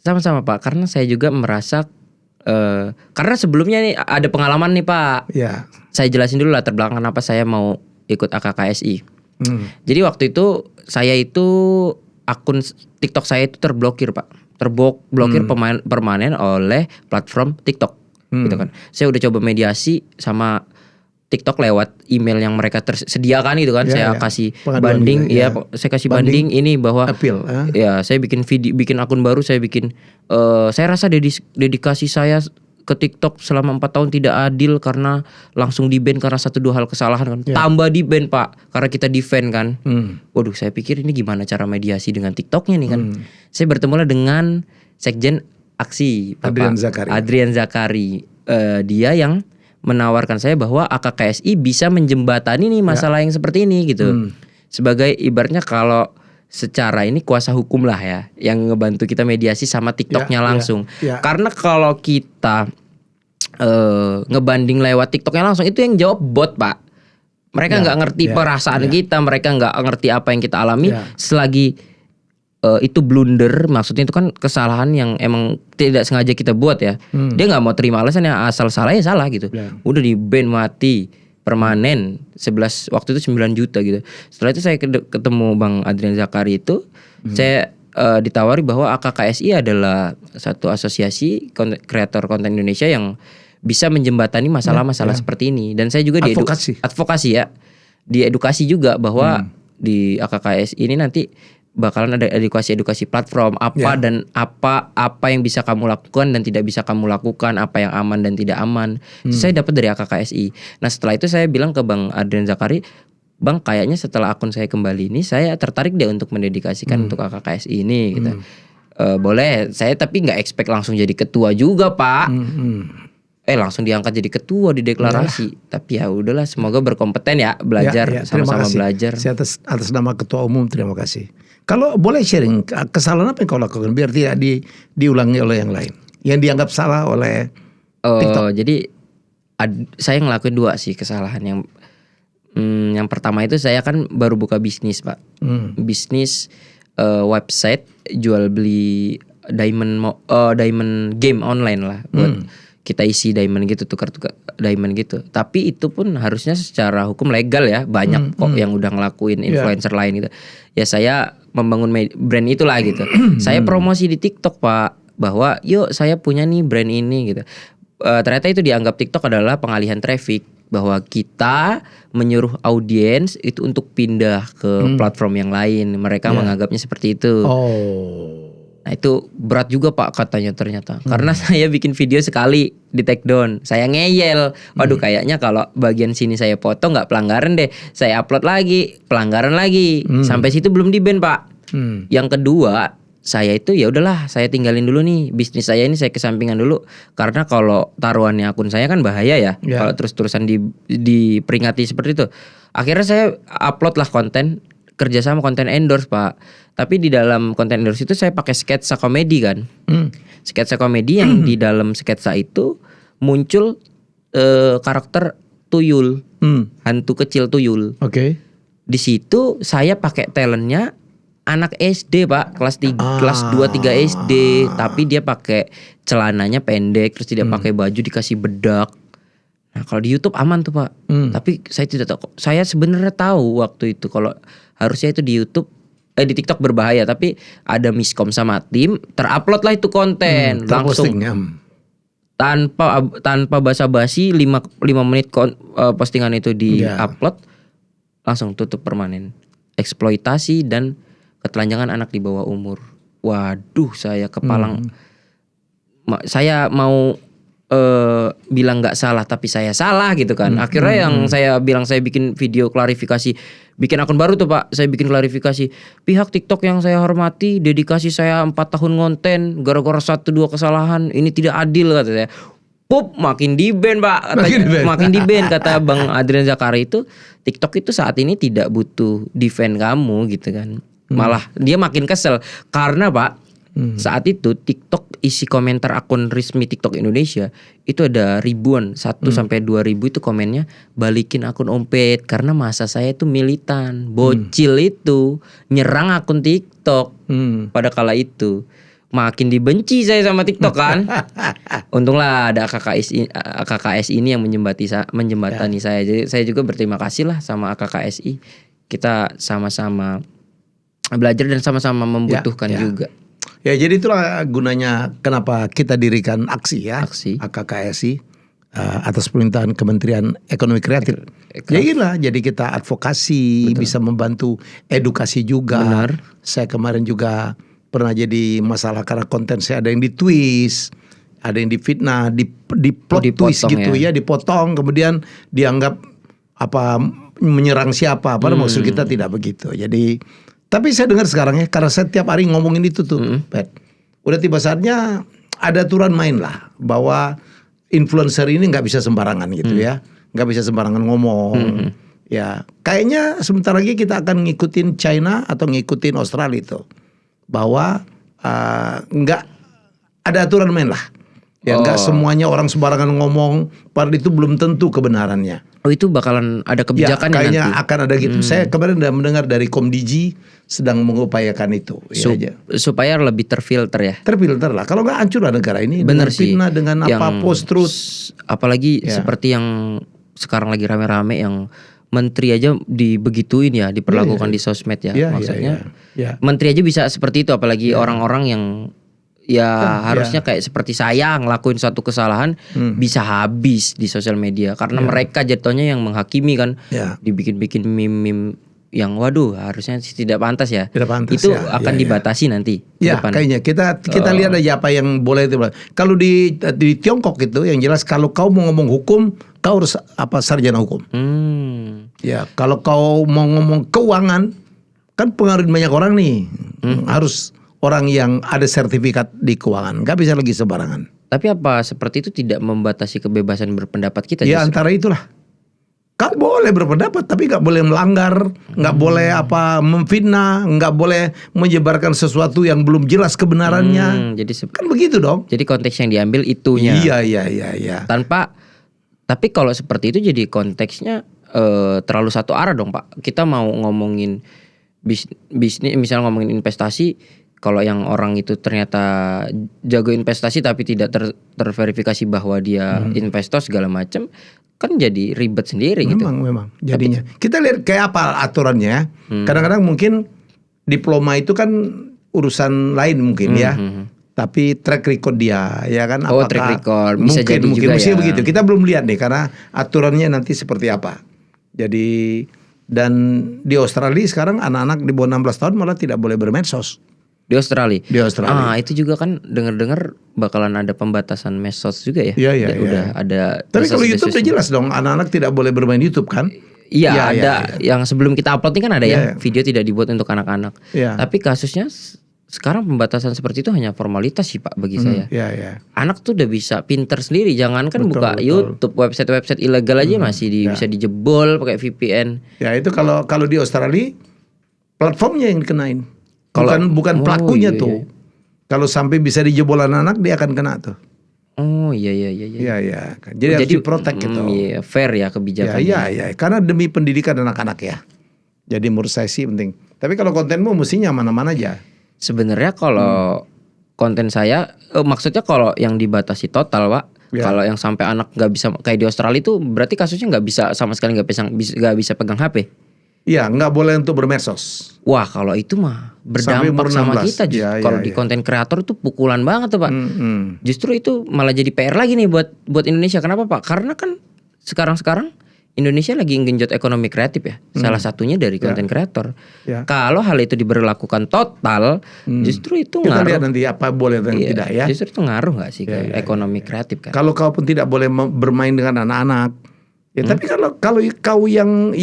Sama-sama Pak, karena saya juga merasa karena sebelumnya nih ada pengalaman nih Pak. Ya. Saya jelasin dulu latar belakang kenapa saya mau ikut AKKSI. Jadi waktu itu saya itu akun TikTok saya itu terblokir Pak. terblokir permanen oleh platform TikTok gitu kan. Saya udah coba mediasi sama TikTok lewat email yang mereka tersediakan gitu kan. Saya kasih banding saya kasih banding ini bahwa appeal, ya saya bikin bikin akun baru, saya bikin saya rasa dedikasi saya ke TikTok selama 4 tahun tidak adil karena langsung di-ban karena 1-2 hal kesalahan kan. Tambah di-ban Pak karena kita defend kan. Waduh, saya pikir ini gimana cara mediasi dengan TikToknya nih kan. Saya bertemu dengan Sekjen Aksi Bapak Adrian Zakari. Dia yang menawarkan saya bahwa AKKSI bisa menjembatani nih masalah yang seperti ini gitu. Sebagai ibaratnya kalau secara ini kuasa hukum lah ya yang ngebantu kita mediasi sama TikToknya langsung. Karena kalau kita ngebanding lewat TikToknya langsung itu yang jawab bot Pak. Mereka nggak ngerti perasaan kita, mereka nggak ngerti apa yang kita alami. Selagi itu blunder, maksudnya itu kan kesalahan yang emang tidak sengaja kita buat ya. Dia nggak mau terima alasan yang asal salah ya salah gitu. Udah di-ban mati permanen 11 waktu itu 9 juta gitu. Setelah itu saya ketemu Bang Adrian Zakari itu, saya ditawari bahwa AKKSI adalah satu asosiasi kreator konten Indonesia yang bisa menjembatani masalah-masalah seperti ini. Dan saya juga advokasi ya, diedukasi juga bahwa di AKKSI ini nanti bakalan ada edukasi platform dan apa yang bisa kamu lakukan dan tidak bisa kamu lakukan, apa yang aman dan tidak aman. Saya dapat dari AKKSI. Nah setelah itu saya bilang ke Bang Adrian Zakari, Bang kayaknya setelah akun saya kembali ini saya tertarik deh untuk mendedikasikan untuk AKKSI ini gitu. Boleh, saya tapi nggak expect langsung jadi ketua juga Pak. Langsung diangkat jadi ketua di deklarasi. Tapi ya udahlah, semoga berkompeten ya, belajar sama-sama belajar. Saya atas nama ketua umum terima kasih. Kalau boleh sharing kesalahan apa yang kau lakukan biar tidak diulangi oleh yang lain yang dianggap salah oleh TikTok. Jadi saya ngelakuin 2 sih kesalahan. Yang pertama itu saya kan baru buka bisnis Pak. Bisnis website jual beli diamond game online lah buat kita isi diamond gitu, tukar-tukar diamond gitu. Tapi itu pun harusnya secara hukum legal ya. Banyak kok yang udah ngelakuin influencer lain gitu. Ya saya membangun brand itulah gitu. Saya promosi di TikTok Pak bahwa yuk saya punya nih brand ini gitu. Ternyata itu dianggap TikTok adalah pengalihan traffic, bahwa kita menyuruh audiens itu untuk pindah ke platform yang lain. Mereka menganggapnya seperti itu. Nah itu berat juga Pak katanya ternyata. Karena saya bikin video sekali di take down, saya ngeyel. Waduh kayaknya kalau bagian sini saya foto nggak pelanggaran deh. Saya upload lagi, pelanggaran lagi. Sampai situ belum di-ban Pak. Yang kedua, saya itu ya udahlah, saya tinggalin dulu nih bisnis saya ini, saya kesampingan dulu. Karena kalau taruhannya akun saya kan bahaya ya. Kalau terus-terusan diperingati seperti itu. Akhirnya saya upload lah konten, kerjasama konten endorse Pak. Tapi di dalam konten endorse itu saya pakai sketsa komedi kan. Sketsa komedi yang di dalam sketsa itu muncul karakter tuyul, hantu kecil tuyul. Di situ saya pakai talentnya anak SD Pak, kelas 2-3 SD, tapi dia pakai celananya pendek, terus tidak pakai baju, dikasih bedak. Nah kalau di YouTube aman tuh Pak. Tapi saya tidak tahu. Saya sebenarnya tahu waktu itu kalau harusnya itu di YouTube, di TikTok berbahaya, tapi ada miskom sama tim, terupload lah itu konten langsung tanpa basa-basi 5 menit postingan itu di-upload, langsung tutup permanen. Eksploitasi dan ketelanjangan anak di bawah umur. Waduh, saya kepalang. Saya mau bilang nggak salah tapi saya salah gitu kan. Akhirnya yang saya bilang, saya bikin video klarifikasi, bikin akun baru tuh Pak. Saya bikin klarifikasi, pihak TikTok yang saya hormati, dedikasi saya 4 tahun ngonten, gara-gara 1-2 kesalahan ini tidak adil kata saya. Pup, makin di-ban Pak. Makin di-ban kata Bang Adrian Zakari itu. TikTok itu saat ini tidak butuh defend kamu gitu kan. Malah dia makin kesel karena Pak, saat itu TikTok isi komentar akun resmi TikTok Indonesia itu ada ribuan, 1-2 ribu itu komennya balikin akun Om Pet karena masa saya itu militan, bocil itu nyerang akun TikTok pada kala itu. Makin dibenci saya sama TikTok kan. Untunglah ada AKKSI ini yang menjembatani saya. Jadi saya juga berterima kasih lah sama AKKSI. Kita sama-sama belajar dan sama-sama membutuhkan juga. Ya jadi itulah gunanya kenapa kita dirikan aksi ya, Aksi. AKKSI atas pemerintahan Kementerian Ekonomi Kreatif. Jadi kita advokasi, bisa membantu edukasi juga. Benar. Saya kemarin juga pernah jadi masalah karena konten saya ada yang ditwist, ada yang difitnah, di plot twist gitu ya, dipotong kemudian dianggap apa menyerang siapa, maksud kita tidak begitu. Jadi tapi saya dengar sekarang ya, karena saya tiap hari ngomongin itu tuh, Pat. Udah tiba saatnya ada aturan main lah, bahwa influencer ini nggak bisa sembarangan gitu ya, nggak bisa sembarangan ngomong. Ya, kayaknya sebentar lagi kita akan ngikutin China atau ngikutin Australia itu, bahwa nggak ada aturan main lah. Ya nggak semuanya orang sembarangan ngomong, padahal itu belum tentu kebenarannya. Oh itu bakalan ada kebijakan ya, kayaknya nanti. Akan ada gitu. Saya kemarin udah mendengar dari Komdigi sedang mengupayakan itu. Supaya lebih terfilter ya. Terfilter lah. Kalau nggak hancur lah negara ini. Bener sih. Fitnah dengan apa post truth. Apalagi seperti yang sekarang lagi rame-rame yang menteri aja dibegituin ya, diperlakukan di sosmed ya. Maksudnya menteri aja bisa seperti itu, apalagi orang-orang yang harusnya kayak seperti saya ngelakuin suatu kesalahan bisa habis di sosial media karena mereka jatuhnya yang menghakimi kan, dibikin-bikin meme yang waduh harusnya tidak pantas ya. Tidak pantas, itu akan dibatasi nanti. Ya depan. Kayaknya kita lihat aja apa yang boleh itu. Kalau di Tiongkok itu yang jelas kalau kau mau ngomong hukum kau harus sarjana hukum. Ya kalau kau mau ngomong keuangan kan pengaruhin banyak orang nih, harus orang yang ada sertifikat di keuangan, nggak bisa lagi sembarangan. Tapi apa seperti itu tidak membatasi kebebasan berpendapat kita? Ya justru? Antara itulah. Kau boleh berpendapat, tapi nggak boleh melanggar, nggak boleh memfitnah, nggak boleh menyebarkan sesuatu yang belum jelas kebenarannya. Jadi kan begitu dong. Jadi konteks yang diambil itunya. Iya. Tapi kalau seperti itu jadi konteksnya terlalu satu arah dong Pak. Kita mau ngomongin bisnis, misalnya ngomongin investasi. Kalau yang orang itu ternyata jago investasi tapi tidak terverifikasi bahwa dia investor segala macam, kan jadi ribet sendiri gitu. Memang jadinya. Kita lihat kayak apa aturannya. Kadang-kadang mungkin diploma itu kan urusan lain mungkin ya. Tapi track record dia ya kan, apakah track record bisa mungkin juga ya. Begitu. Kita belum lihat nih karena aturannya nanti seperti apa. Jadi dan di Australia sekarang anak-anak di bawah 16 tahun malah tidak boleh bermedsos. Di Australia. Itu juga kan dengar-dengar bakalan ada pembatasan medsos juga ya. Iya. Udah ada. Tapi kalau YouTube udah jelas dong, anak-anak tidak boleh bermain YouTube kan? Iya, ada. Yang sebelum kita upload ini kan ada ya, video tidak dibuat untuk anak-anak. Tapi kasusnya sekarang pembatasan seperti itu hanya formalitas sih Pak bagi saya. Anak tuh udah bisa pinter sendiri, jangankan buka YouTube, website ilegal aja masih bisa dijebol pakai VPN. Ya itu kalau di Australia platformnya yang dikenain. Bukan pelakunya tuh. Kalau sampai bisa dijebol anak dia akan kena tuh. Oh iya. Iya. Jadi harus diprotek gitu. Iya, fair ya kebijakannya. Iya. Karena demi pendidikan anak-anak ya. Jadi menurut saya sih penting. Tapi kalau kontenmu mestinya mana-mana aja. Sebenarnya kalau konten saya, maksudnya kalau yang dibatasi total Pak. Kalau yang sampai anak nggak bisa kayak di Australia itu berarti kasusnya nggak bisa sama sekali nggak bisa pegang HP. Iya, nggak boleh untuk bermedsos. Wah, kalau itu mah berdampak sama kita. Kalau di konten kreator itu pukulan banget tuh Pak. Justru itu malah jadi PR lagi nih buat Indonesia. Kenapa Pak? Karena kan sekarang Indonesia lagi genjot ekonomi kreatif ya. Salah satunya dari konten kreator. Kalau hal itu diberlakukan total, justru itu kita ngaruh. Lihat nanti apa boleh dan tidak ya. Justru itu ngaruh nggak sih ke ekonomi kreatif kan? Kalau kau pun tidak boleh bermain dengan anak-anak. Ya tapi kalau kau yang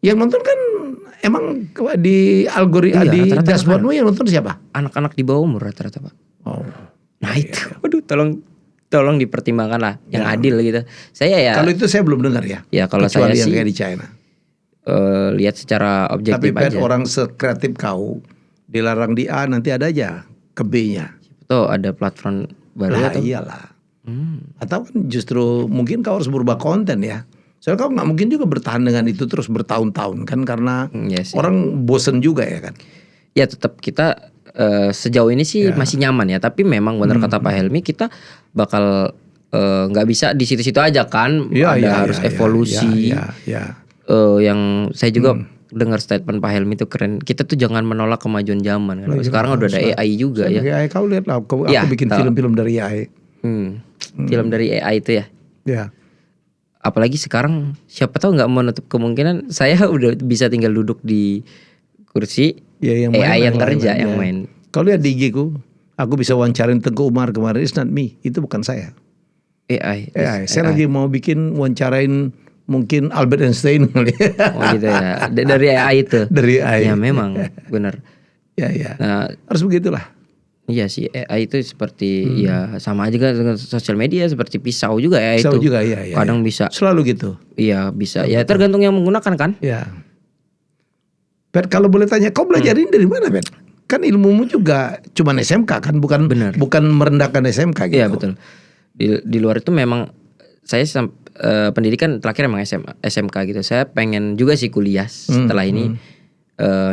nonton kan emang di algoritma di dashboardmu yang nonton siapa? Anak-anak di bawah umur rata-rata Pak. Oh. Nah itu, waduh tolong dipertimbangkan lah yang adil gitu. Saya ya. Kalau itu saya belum dengar ya. Ya kalau kecuali saya yang sih kayak di China. Lihat secara objektif tapi aja. Orang sekreatif kau dilarang di A nanti ada aja ke B-nya. Tuh ada platform baru atau? Iyalah. Atau kan justru mungkin kau harus berubah konten ya. Soalnya kau nggak mungkin juga bertahan dengan itu terus bertahun-tahun kan karena orang bosen juga ya kan. Ya tetap kita sejauh ini sih masih nyaman ya. Tapi memang benar kata Pak Helmi kita bakal nggak bisa di situ-situ aja kan. Harus evolusi. Yang saya juga dengar statement Pak Helmi itu keren. Kita tuh jangan menolak kemajuan zaman kan. Sekarang udah ada AI juga ya. AI kau lihat lah, aku bikin film-film dari AI. Film dari AI itu ya. Ya. Apalagi sekarang siapa tahu nggak menutup kemungkinan saya udah bisa tinggal duduk di kursi Ya, yang AI main, yang kerja yang main. Kau lihat di IG ku, aku bisa wawancarin Tengku Umar kemarin. It's not me, itu bukan saya. AI. Saya lagi mau bikin wawancarain mungkin Albert Einstein. Oh gitu ya. Dari AI itu. Dari AI. Ya memang benar. Ya. Nah, harus begitulah. Iya sih, AI itu seperti ya sama aja kan dengan sosial media, seperti pisau juga AI Pisau itu. juga ya. Kadang bisa. Selalu gitu. Iya bisa. Ya tergantung yang menggunakan kan. Ya. Pet, kalau boleh tanya, kau belajarin dari mana, Pet? Kan ilmumu juga cuman SMK kan, bukan merendahkan SMK gitu. Iya betul. Di luar itu memang saya pendidikan terakhir emang SMK gitu. Saya pengen juga sih kuliah setelah ini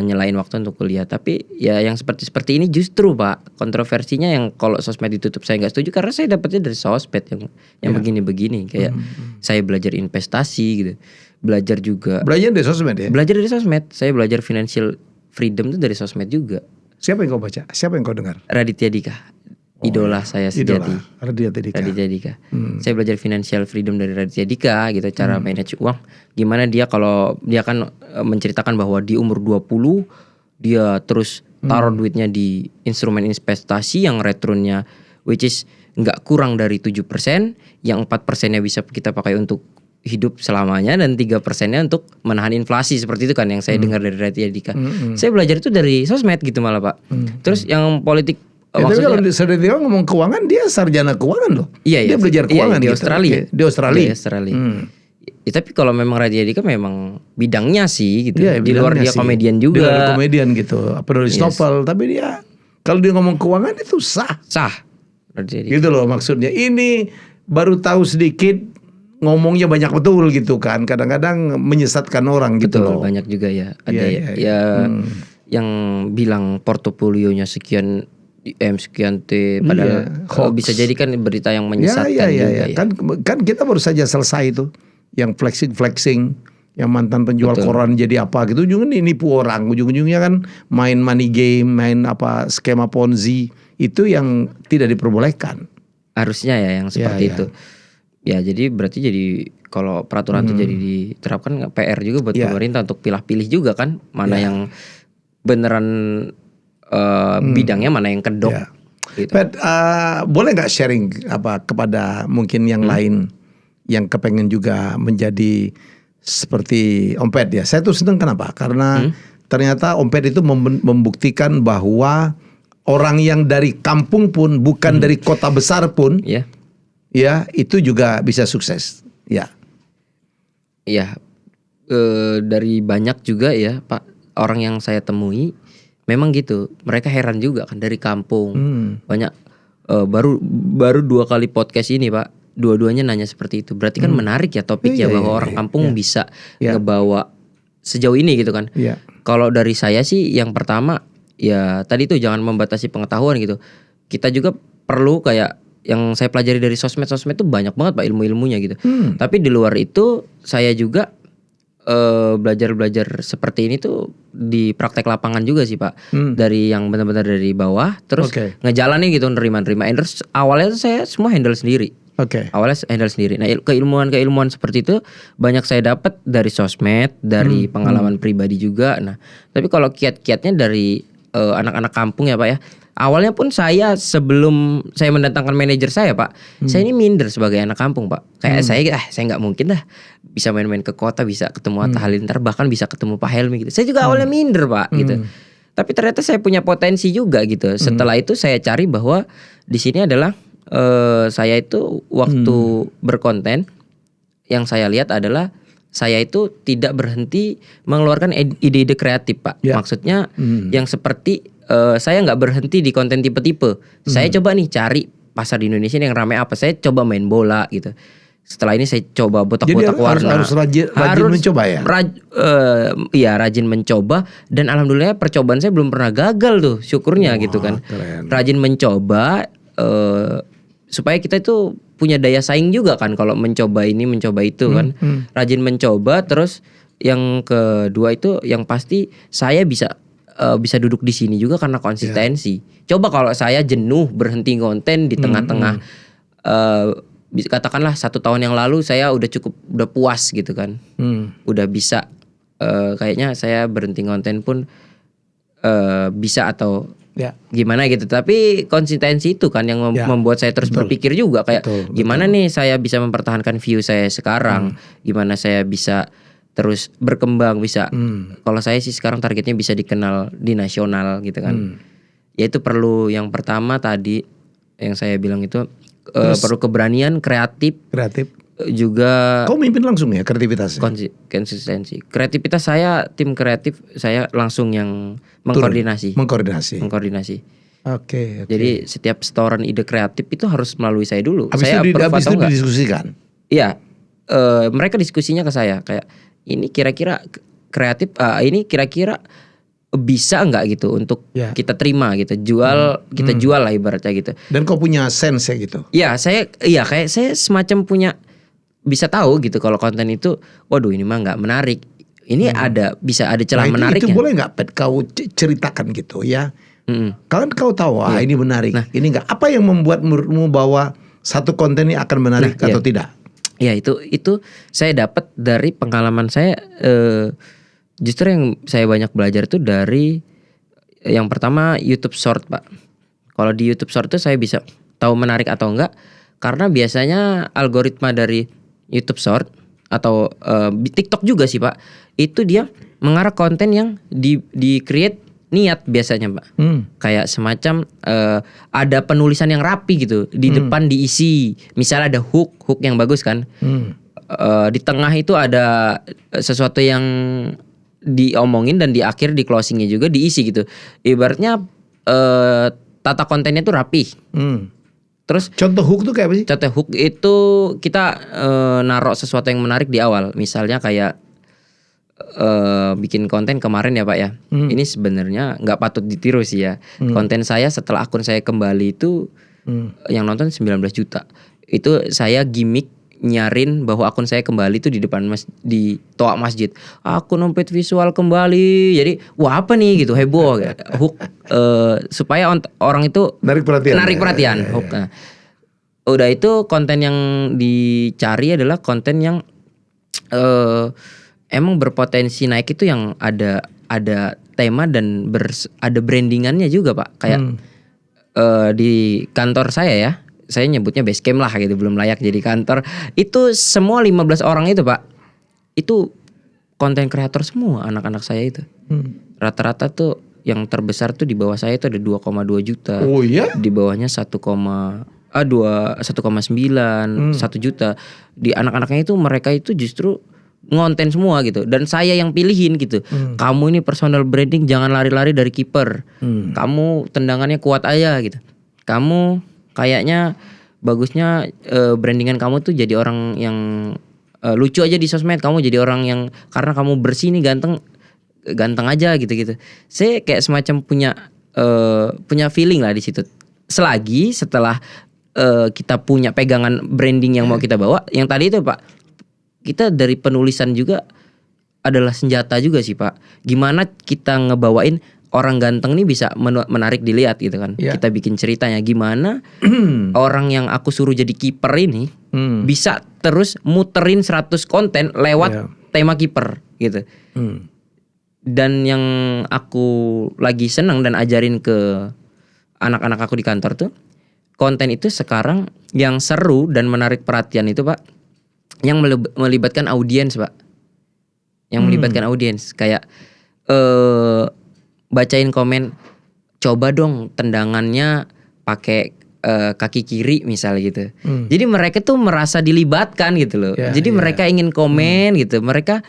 nyelain waktu untuk kuliah. Tapi ya yang seperti ini justru Pak kontroversinya yang kalau sosmed ditutup saya nggak setuju karena saya dapetnya dari sosmed yang begini-begini kayak saya belajar investasi gitu. Belajar dari sosmed ya? Belajar dari sosmed. Saya belajar financial freedom itu dari sosmed juga. Siapa yang kau baca? Siapa yang kau dengar? Raditya Dika. Idola saya sejati. Raditya Dika. Saya belajar financial freedom dari Raditya Dika gitu, cara manage uang. Gimana dia kalau dia kan menceritakan bahwa di umur 20 dia terus taruh duitnya di instrumen investasi yang returnnya which is nggak kurang dari 7%, yang 4%-nya bisa kita pakai untuk hidup selamanya dan 3%-nya untuk menahan inflasi seperti itu kan yang saya dengar dari Raditya Dika. Saya belajar itu dari sosmed gitu malah Pak. Terus yang politik tapi kalau dia ngomong keuangan, dia sarjana keuangan loh. Iya, dia belajar keuangan di gitu. Australia. Di Australia. Ya, tapi kalau memang Raditya Dika memang bidangnya sih gitu. Ya, di luar dia komedian juga. Di luar komedian gitu. Penulis novel, tapi dia kalau dia ngomong keuangan itu sah. Raditya Dika. Gitu loh maksudnya. Ini baru tahu sedikit, ngomongnya banyak betul gitu kan. Kadang-kadang menyesatkan orang gitu loh. Banyak juga ya. Ada yang bilang portofolionya sekian M sekian T padahal bisa jadi kan berita yang menyesatkan juga ya. Kan kita baru saja selesai itu yang flexing yang mantan penjual koran jadi apa gitu, ujungnya nipu orang, ujung-ujungnya kan main money game, main apa skema Ponzi, itu yang tidak diperbolehkan. Harusnya ya yang seperti itu. Ya jadi berarti jadi kalau peraturan itu jadi diterapkan PR juga buat pemerintah untuk pilih-pilih juga kan mana yang beneran bidangnya, mana yang kedok. Gitu. But, boleh nggak sharing kepada mungkin yang lain yang kepengen juga menjadi seperti Om Pet ya? Saya tuh seneng kenapa? Karena ternyata Om Pet itu membuktikan bahwa orang yang dari kampung pun, bukan dari kota besar pun, ya itu juga bisa sukses. Dari banyak juga ya Pak orang yang saya temui. Memang gitu, mereka heran juga kan dari kampung. Banyak baru 2 kali podcast ini Pak, dua-duanya nanya seperti itu. Berarti kan menarik ya topiknya bahwa orang kampung bisa ngebawa sejauh ini gitu kan. Kalau dari saya sih yang pertama ya tadi tuh jangan membatasi pengetahuan gitu. Kita juga perlu kayak yang saya pelajari dari sosmed tuh banyak banget Pak ilmu-ilmunya gitu. Tapi di luar itu saya juga belajar seperti ini tuh di praktek lapangan juga sih Pak. Dari yang benar-benar dari bawah terus ngejalanin gitu, nerima endorse. Awalnya tuh saya semua handle sendiri. Awalnya handle sendiri. Nah keilmuan seperti itu banyak saya dapat dari sosmed, dari pengalaman pribadi juga. Nah tapi kalau kiat-kiatnya dari anak-anak kampung ya Pak ya. Awalnya pun saya sebelum saya mendatangkan manajer saya Pak, saya ini minder sebagai anak kampung Pak. Kayak saya nggak mungkin dah bisa main-main ke kota, bisa ketemu Atta Halilintar, bahkan bisa ketemu Pak Helmi gitu. Saya juga awalnya minder Pak gitu. Tapi ternyata saya punya potensi juga gitu. Setelah itu saya cari bahwa di sini adalah saya itu waktu berkonten yang saya lihat adalah saya itu tidak berhenti mengeluarkan ide-ide kreatif Pak. Maksudnya yang seperti saya nggak berhenti di konten tipe-tipe. Saya coba nih cari pasar di Indonesia yang ramai apa. Saya coba main bola gitu. Setelah ini saya coba botak-botak warna. Harus rajin mencoba ya? Iya rajin mencoba. Dan alhamdulillah percobaan saya belum pernah gagal tuh. Syukurnya gitu kan. Keren. Rajin mencoba supaya kita itu punya daya saing juga kan. Kalau mencoba ini mencoba itu kan. Rajin mencoba terus yang kedua itu yang pasti saya bisa duduk di sini juga karena konsistensi. Coba kalau saya jenuh berhenti konten di tengah-tengah, katakanlah 1 tahun yang lalu saya udah puas gitu kan, udah bisa kayaknya saya berhenti konten pun bisa atau gimana gitu. Tapi konsistensi itu kan yang membuat saya terus berpikir juga kayak gimana nih saya bisa mempertahankan view saya sekarang, gimana saya bisa terus berkembang bisa. Kalau saya sih sekarang targetnya bisa dikenal di nasional gitu kan. Ya itu perlu yang pertama tadi yang saya bilang itu perlu keberanian, kreatif juga. Kau mimpin langsung ya kreativitas? Konsistensi. Kreativitas saya tim kreatif saya langsung yang mengkoordinasi. Oke. Jadi setiap setoran ide kreatif itu harus melalui saya dulu. Habis itu didiskusikan. Iya. Mereka diskusinya ke saya kayak ini kira-kira kreatif, ini kira-kira bisa nggak gitu untuk kita terima gitu, kita jual lah ibaratnya gitu. Dan kau punya sense ya gitu? Kayak saya semacam punya bisa tahu gitu kalau konten itu, waduh ini mah nggak menarik, ini bisa ada celah menariknya. Itu boleh nggak Pet kau ceritakan gitu ya? Kan kau tahu ini menarik, ini nggak. Apa yang membuat menurutmu bahwa satu konten ini akan menarik atau tidak? Ya itu saya dapat dari pengalaman saya. Justru yang saya banyak belajar itu dari yang pertama YouTube Short, Pak. Kalau di YouTube Short itu saya bisa tahu menarik atau enggak karena biasanya algoritma dari YouTube Short atau TikTok juga sih, Pak. Itu dia mengarah konten yang di create niat biasanya, Pak. Kayak semacam ada penulisan yang rapi gitu, di depan diisi. Misalnya ada hook yang bagus kan. Di tengah itu ada sesuatu yang diomongin dan di akhir di closingnya juga diisi gitu. Ibaratnya tata kontennya tuh rapi. Terus contoh hook tuh kayak apa sih? Contoh hook itu kita naruh sesuatu yang menarik di awal. Misalnya kayak bikin konten kemarin ya Pak ya. Ini sebenarnya nggak patut ditiru sih ya. Konten saya setelah akun saya kembali itu yang nonton 19 juta. Itu saya gimmick nyarin bahwa akun saya kembali itu di depan di toa masjid. Akun dompet visual kembali. Jadi wah apa nih gitu, heboh. Hook supaya orang itu narik perhatian. Hook. Nah, udah itu konten yang dicari adalah konten yang emang berpotensi naik itu yang ada tema dan ada brandingannya juga Pak. Kayak di kantor saya ya. Saya nyebutnya base camp lah gitu, belum layak jadi kantor. Itu semua 15 orang itu Pak, itu konten kreator semua anak-anak saya itu. Rata-rata tuh yang terbesar tuh di bawah saya itu ada 2,2 juta. Oh iya? Di bawahnya 1,9, 1 juta. Di anak-anaknya itu mereka itu justru ngonten semua gitu. Dan saya yang pilihin gitu. Kamu ini personal branding jangan lari-lari dari kiper. Kamu tendangannya kuat aja gitu. Kamu kayaknya bagusnya brandingan kamu tuh jadi orang yang lucu aja di sosmed. Kamu jadi orang yang karena kamu bersih nih ganteng aja gitu-gitu. Saya kayak semacam punya feeling lah di situ. Selagi setelah kita punya pegangan branding yang mau kita bawa, yang tadi itu Pak, kita dari penulisan juga adalah senjata juga sih Pak. Gimana kita ngebawain orang ganteng nih bisa menarik dilihat gitu kan. Kita bikin ceritanya gimana orang yang aku suruh jadi kiper ini bisa terus muterin 100 konten lewat tema kiper gitu. Dan yang aku lagi seneng dan ajarin ke anak-anak aku di kantor tuh, konten itu sekarang yang seru dan menarik perhatian itu Pak, yang melibatkan audiens Pak. Yang melibatkan audiens kayak bacain komen, coba dong tendangannya pakai kaki kiri misalnya gitu. Jadi mereka tuh merasa dilibatkan gitu loh. Jadi mereka ingin komen gitu. Mereka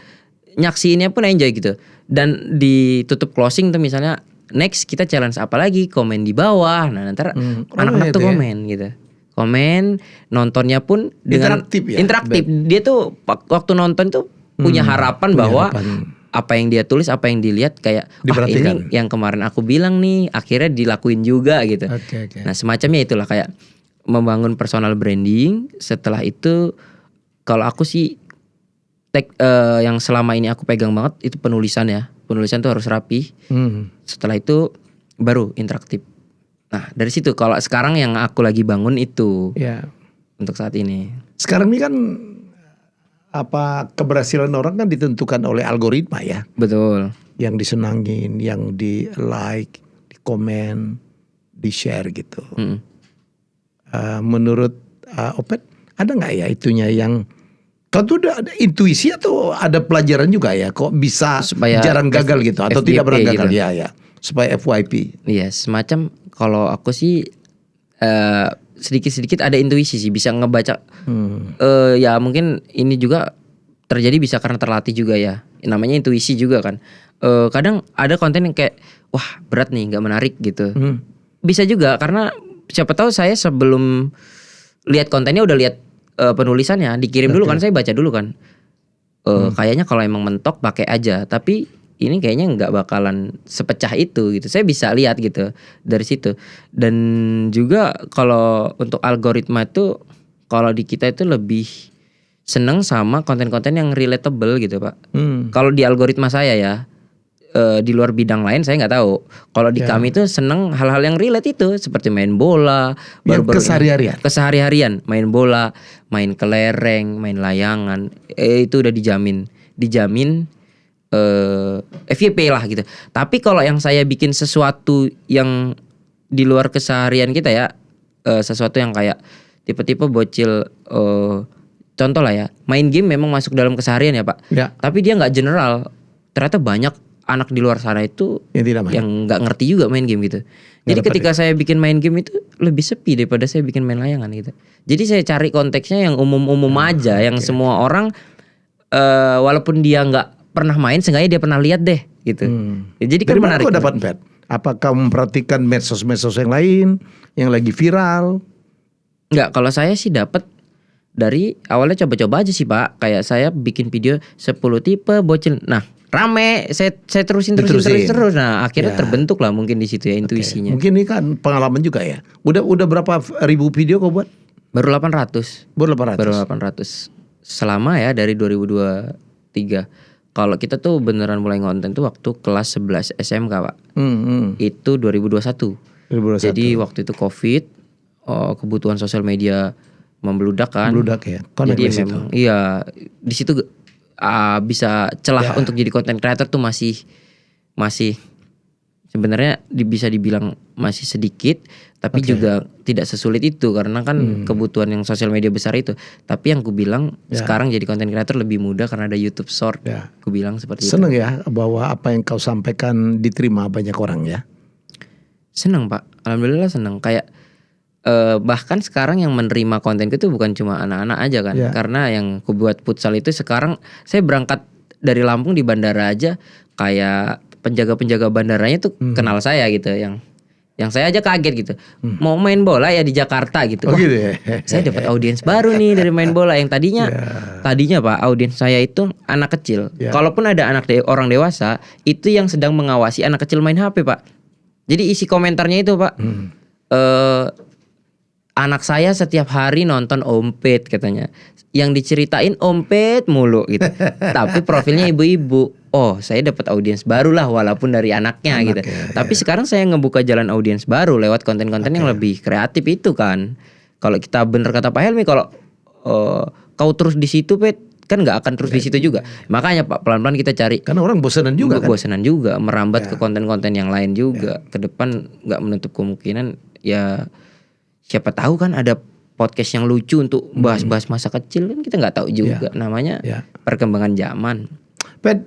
nyaksiinnya pun enjoy gitu. Dan ditutup closing tuh misalnya next kita challenge apa lagi, komen di bawah. Nah nanti anak-anak tuh komen gitu. Komen, nontonnya pun dengan interaktif. Dia tuh waktu nonton tuh punya harapan bahwa apa yang dia tulis, apa yang dilihat kayak ini yang kemarin aku bilang nih akhirnya dilakuin juga gitu. Nah semacamnya itulah kayak membangun personal branding. Setelah itu kalau aku sih yang selama ini aku pegang banget itu penulisan ya. Penulisan tuh harus rapi. Setelah itu baru interaktif. Nah dari situ kalau sekarang yang aku lagi bangun itu untuk saat ini. Sekarang ini kan keberhasilan orang kan ditentukan oleh algoritma ya. Betul. Yang disenangin, yang di like, di komen, di share gitu. Menurut Opet ada nggak ya itunya yang kau tuh ada intuisi atau ada pelajaran juga ya? Kok bisa supaya jarang gagal gitu atau tidak pernah gagal gitu. ya? Supaya FYP. Iya, semacam kalau aku sih sedikit-sedikit ada intuisi sih, bisa ngebaca. Ya mungkin ini juga terjadi bisa karena terlatih juga ya. Namanya intuisi juga kan. Kadang ada konten yang kayak wah berat nih, nggak menarik gitu. Bisa juga karena siapa tahu saya sebelum lihat kontennya udah lihat penulisannya, dikirim dulu kan, saya baca dulu kan. Kayaknya kalau emang mentok pakai aja, tapi ini kayaknya nggak bakalan sepecah itu gitu. Saya bisa lihat gitu dari situ. Dan juga kalau untuk algoritma itu kalau di kita itu lebih seneng sama konten-konten yang relatable gitu Pak. Kalau di algoritma saya ya, di luar bidang lain saya nggak tahu. Kalau di kami itu seneng hal-hal yang relate itu seperti main bola, kesehari-harian, main bola, main kelereng, main layangan, itu udah dijamin FYP lah gitu. Tapi kalau yang saya bikin sesuatu yang di luar keseharian kita ya, sesuatu yang kayak tipe-tipe bocil, contoh lah ya, main game memang masuk dalam keseharian ya Pak. Tapi dia nggak general. Ternyata banyak anak di luar sana itu yang nggak ngerti juga main game gitu. Jadi ketika saya bikin main game itu lebih sepi daripada saya bikin main layangan gitu. Jadi saya cari konteksnya yang umum-umum aja, yang semua orang walaupun dia nggak pernah main, seenggaknya dia pernah lihat deh gitu. Jadi kan menarik. Dari mana kau dapat Pet? Apakah memperhatikan medsos-medsos yang lain yang lagi viral? Enggak, kalau saya sih dapat dari awalnya coba-coba aja sih Pak. Kayak saya bikin video 10 tipe bocil. Nah, rame, saya terusin. Nah, akhirnya terbentuk lah mungkin di situ ya intuisinya. Mungkin ini kan pengalaman juga ya. Udah berapa ribu video kau buat? Baru 800. Baru 800. Baru 800. Selama ya dari 2023. Kalau kita tuh beneran mulai ngonten tuh waktu kelas 11 SMK Pak. Itu 2021. Jadi waktu itu Covid, kebutuhan sosial media membludak kan. Membludak ya. Jadi memang iya di situ bisa celah untuk jadi content creator tuh masih sebenarnya bisa dibilang masih sedikit, tapi juga tidak sesulit itu karena kan kebutuhan yang sosial media besar itu. Tapi yang ku bilang sekarang jadi content creator lebih mudah karena ada YouTube Short. Ku bilang seperti itu. Seneng ya bahwa apa yang kau sampaikan diterima banyak orang ya. Seneng Pak, alhamdulillah seneng. Kayak bahkan sekarang yang menerima kontenku itu bukan cuma anak-anak aja kan. Karena yang ku buat futsal itu sekarang saya berangkat dari Lampung di bandara aja kayak penjaga-penjaga bandaranya tuh kenal saya gitu, yang saya aja kaget gitu. Mau main bola ya di Jakarta gitu. Gitu ya? Saya dapat audiens baru nih dari main bola yang tadinya Pak audiens saya itu anak kecil. Kalaupun ada orang dewasa itu yang sedang mengawasi anak kecil main HP Pak. Jadi isi komentarnya itu Pak, anak saya setiap hari nonton Om Pet katanya. Yang diceritain Om Pet mulu gitu. Tapi profilnya ibu-ibu. Oh, saya dapat audiens baru lah walaupun dari anaknya gitu. Tapi sekarang saya ngebuka jalan audiens baru lewat konten-konten yang lebih kreatif itu kan. Kalau kita bener kata Pak Helmi, kalau kau terus di situ Pet, kan nggak akan terus di situ juga. Makanya Pak pelan-pelan kita cari. Karena orang bosanan juga kan. Bosanan juga, merambat ke konten-konten yang lain juga. Ke depan nggak menutup kemungkinan ya. Siapa tahu kan ada podcast yang lucu untuk bahas-bahas masa kecil kan kita nggak tahu juga. Namanya perkembangan zaman. Pet,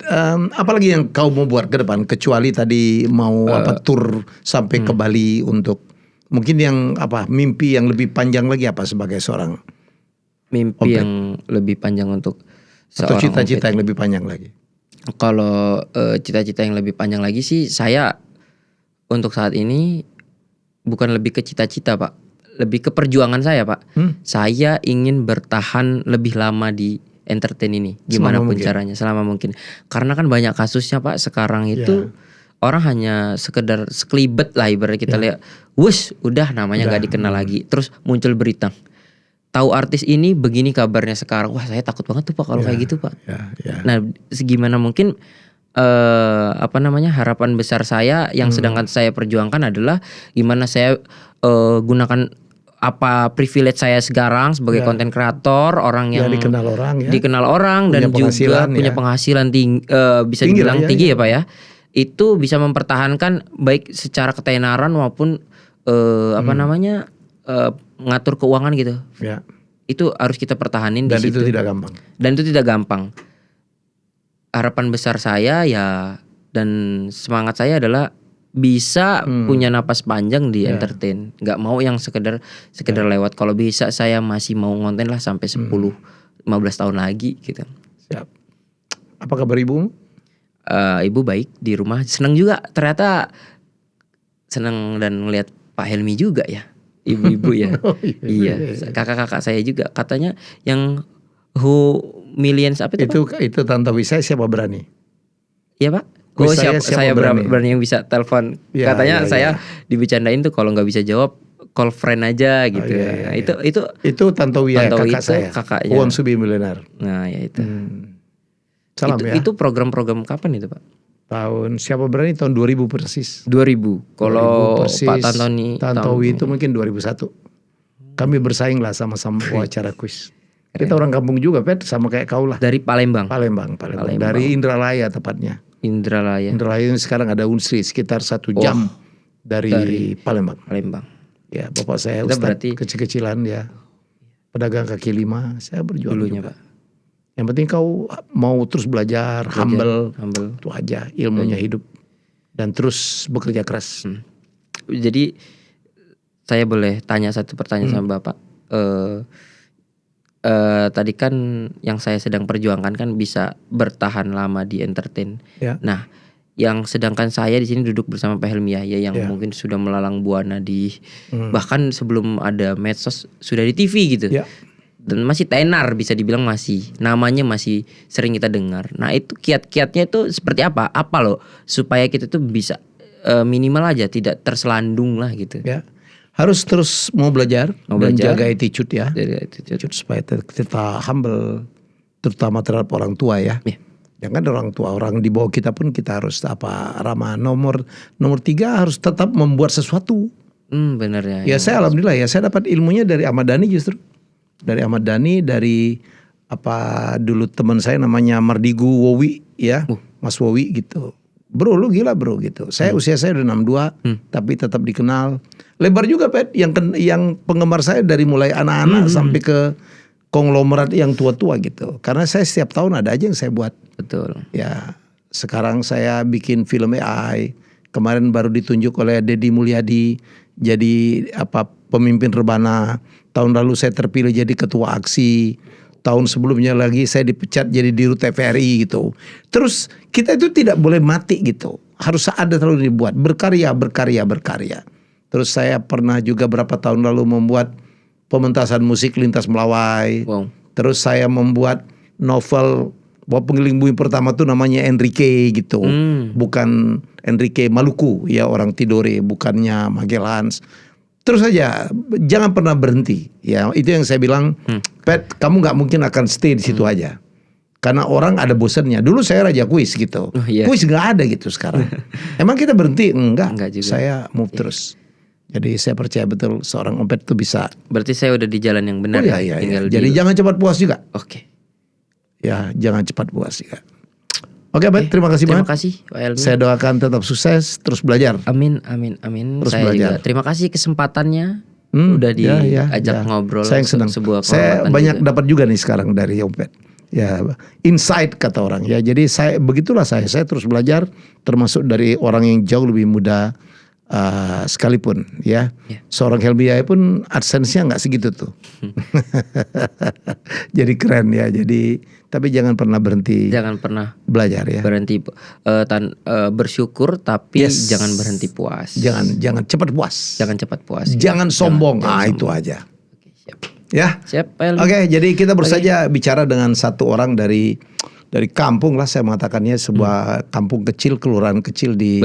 apalagi yang kau mau buat ke depan kecuali tadi mau tur sampai ke Bali untuk mungkin yang mimpi yang lebih panjang lagi apa sebagai seorang mimpi yang lebih panjang untuk atau cita-cita yang lebih panjang lagi? Kalau cita-cita yang lebih panjang lagi sih saya untuk saat ini bukan lebih ke cita-cita Pak. Lebih ke perjuangan saya Pak. Saya ingin bertahan lebih lama di entertain ini. Gimana pun caranya, selama mungkin. Karena kan banyak kasusnya Pak sekarang itu orang hanya sekedar sekelibet lah ibarat kita lihat. Wush, udah namanya gak dikenal lagi. Terus muncul berita. tahu artis ini begini kabarnya sekarang. Wah, saya takut banget tuh Pak kalau kayak gitu Pak. Nah, gimana mungkin harapan besar saya yang sedangkan saya perjuangkan adalah gimana saya gunakan apa privilege saya sekarang sebagai konten kreator, orang yang dikenal orang dan juga punya penghasilan tinggi, bisa dibilang tinggi ya Pak ya. Itu bisa mempertahankan baik secara ketenaran maupun ngatur keuangan gitu. Ya. Itu harus kita pertahanin dan di situ. Dan itu tidak gampang. Harapan besar saya ya dan semangat saya adalah bisa punya napas panjang di entertain. Nggak mau yang sekedar lewat. Kalau bisa saya masih mau ngonten lah sampai 10-15 tahun lagi gitu. Siap. Apa kabar ibumu? Ibu baik di rumah. Senang juga ternyata, senang dan ngelihat Pak Helmi juga ya. Ibu-ibu ya. Iya. Kakak-kakak saya juga katanya yang Who Millions apa itu? Itu Tantowi saya siapa berani? Iya Pak. Saya berani yang bisa telepon. Katanya saya dibecandain tuh kalau nggak bisa jawab call friend aja gitu. Nah, itu Tantowi ya, kakak saya. Kakaknya. Who Wants to Be a Millionaire. Nah ya itu. Salam ya. Itu program-program kapan itu Pak? Tahun siapa berani tahun 2000 persis. 2000. Kalau Pak Tantowi itu mungkin 2001. Kami bersaing lah sama-sama acara kuis. Kita orang kampung juga Pet, sama kayak kau lah. Dari Palembang. Dari Indralaya tepatnya. Indralaya ini sekarang ada Unsri sekitar 1 jam dari Palembang. Ya, bapak saya Ustadz kecil-kecilan ya. Pedagang kaki lima, saya berjuang dulunya juga. Pak. Yang penting kau mau terus belajar. Humble. Itu aja ilmunya hidup. Dan terus bekerja keras. Jadi saya boleh tanya satu pertanyaan sama Bapak. Tadi kan yang saya sedang perjuangkan kan bisa bertahan lama di entertain. Ya. Nah, yang sedangkan saya di sini duduk bersama Pak Helmi Yahya yang mungkin sudah melalang buana di bahkan sebelum ada medsos sudah di TV gitu. Ya. Dan masih tenar bisa dibilang namanya masih sering kita dengar. Nah itu kiat-kiatnya itu seperti apa? Apa loh supaya kita tuh bisa minimal aja tidak terselandung lah gitu. Ya. Harus terus mau belajar dan jaga attitude ya. Attitude supaya kita humble terutama terhadap orang tua ya. Jangan orang tua, orang di bawah kita pun kita harus ramah. Nomor 3 harus tetap membuat sesuatu. Benar ya. Ya saya alhamdulillah ya saya dapat ilmunya dari Ahmad Dhani justru. Dari Ahmad Dhani, dari dulu teman saya namanya Mardigu Wowi ya, Mas Wowi gitu. Bro lu gila bro gitu. Usia saya udah 62 tapi tetap dikenal. Lebar juga Pet yang penggemar saya dari mulai anak-anak sampai ke konglomerat yang tua-tua gitu. Karena saya setiap tahun ada aja yang saya buat. Betul. Ya, sekarang saya bikin film AI. Kemarin baru ditunjuk oleh Deddy Mulyadi jadi pemimpin Rebana. Tahun lalu saya terpilih jadi ketua aksi. Tahun sebelumnya lagi saya dipecat jadi dirut TVRI gitu. Terus kita itu tidak boleh mati gitu. Harus ada terlalu dibuat. Berkarya. Terus saya pernah juga berapa tahun lalu membuat pementasan musik Lintas Melawai. Wow. Terus saya membuat novel pengeliling bumi pertama tuh namanya Enrique gitu. Bukan Enrique Maluku ya orang Tidore, bukannya Magellans. Terus saja, jangan pernah berhenti. Ya, itu yang saya bilang, Pet, kamu nggak mungkin akan stay di situ aja. Karena orang ada bosannya. Dulu saya raja kuis gitu. Kuis nggak ada gitu sekarang. Emang kita berhenti? Enggak juga. Saya move terus. Jadi saya percaya betul seorang Om Pet itu bisa. Berarti saya udah di jalan yang benar. Iya. Jadi jangan cepat puas juga. Oke. Ya, jangan cepat puas juga. Oke, Pet, terima kasih banget. Terima kasih, Pak Helmi. Saya doakan tetap sukses, terus belajar. Amin. Terus saya belajar. Juga terima kasih kesempatannya udah diajak ngobrol. Saya senang. Saya banyak dapat juga nih sekarang dari Om Pet. Ya, insight kata orang. Ya, jadi begitulah saya terus belajar, termasuk dari orang yang jauh lebih muda sekalipun. Ya, seorang Helmi Yahya pun AdSense-nya nggak segitu tuh. Jadi keren ya. Tapi jangan pernah berhenti. Jangan pernah belajar ya. Berhenti bersyukur tapi jangan berhenti puas. Jangan cepat puas. Jangan sombong. Itu aja. Oke, siap. Ya. Siap. Oke, jadi kita baru saja bicara dengan satu orang dari kampung lah saya mengatakannya sebuah kampung kecil, kelurahan kecil di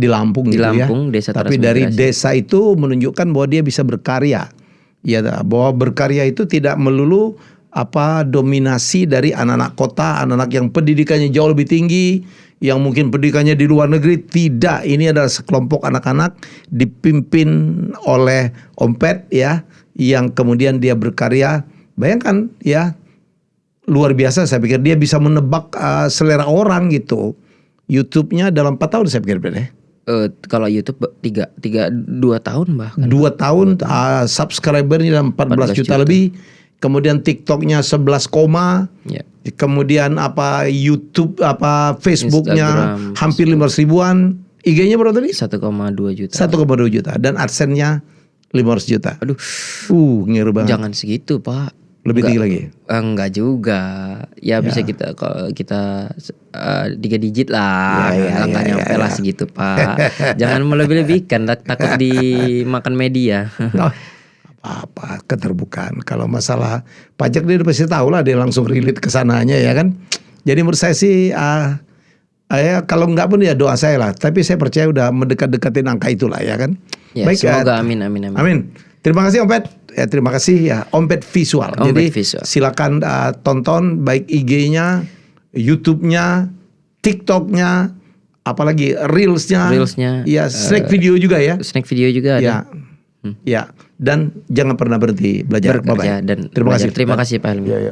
Lampung gitu ya. Desa Tapi dari desa itu menunjukkan bahwa dia bisa berkarya. Ya, bahwa berkarya itu tidak melulu dominasi dari anak-anak kota, anak-anak yang pendidikannya jauh lebih tinggi, yang mungkin pendidikannya di luar negeri. Tidak, ini adalah sekelompok anak-anak dipimpin oleh Om Pet ya, yang kemudian dia berkarya. Bayangkan ya, luar biasa. Saya pikir dia bisa menebak selera orang gitu. YouTube-nya dalam 4 tahun saya pikir, Pet ya. Kalau YouTube 2 tahun bahkan. 2 tahun subscribernya 14 juta lebih. Kemudian TikToknya 11, Ya. kemudian YouTube Facebooknya Instagram, hampir 500 ribuan. IG-nya berapa tadi? 1,2 juta. 1,2 juta dan AdSense-nya 500 juta. Aduh, Ngeri banget. jangan segitu Pak. Lebih tinggi lagi. Enggak juga. Ya bisa kita kalau kita 3 digit lah. Enggak nyampe lah segitu Pak. Jangan melebih-lebihkan, takut dimakan media. Apa keterbukaan. Kalau masalah pajak dia pasti tahu lah, dia langsung relate ke sananya ya kan. Jadi menurut saya sih kalau enggak pun ya doa saya lah. Tapi saya percaya udah mendekat-dekatin angka itulah ya kan. Ya, baik, semoga amin. Terima kasih Om Pet. Ya, terima kasih ya Om Pet Visual. Jadi silakan tonton baik IG-nya, YouTube-nya, TikTok-nya, apalagi Reels-nya. Ya, snack video juga ya. Snack video juga ada. Ya, dan jangan pernah berhenti belajar. Bekerja dan terima kasih. Terima kasih Pak Helmi. Ya.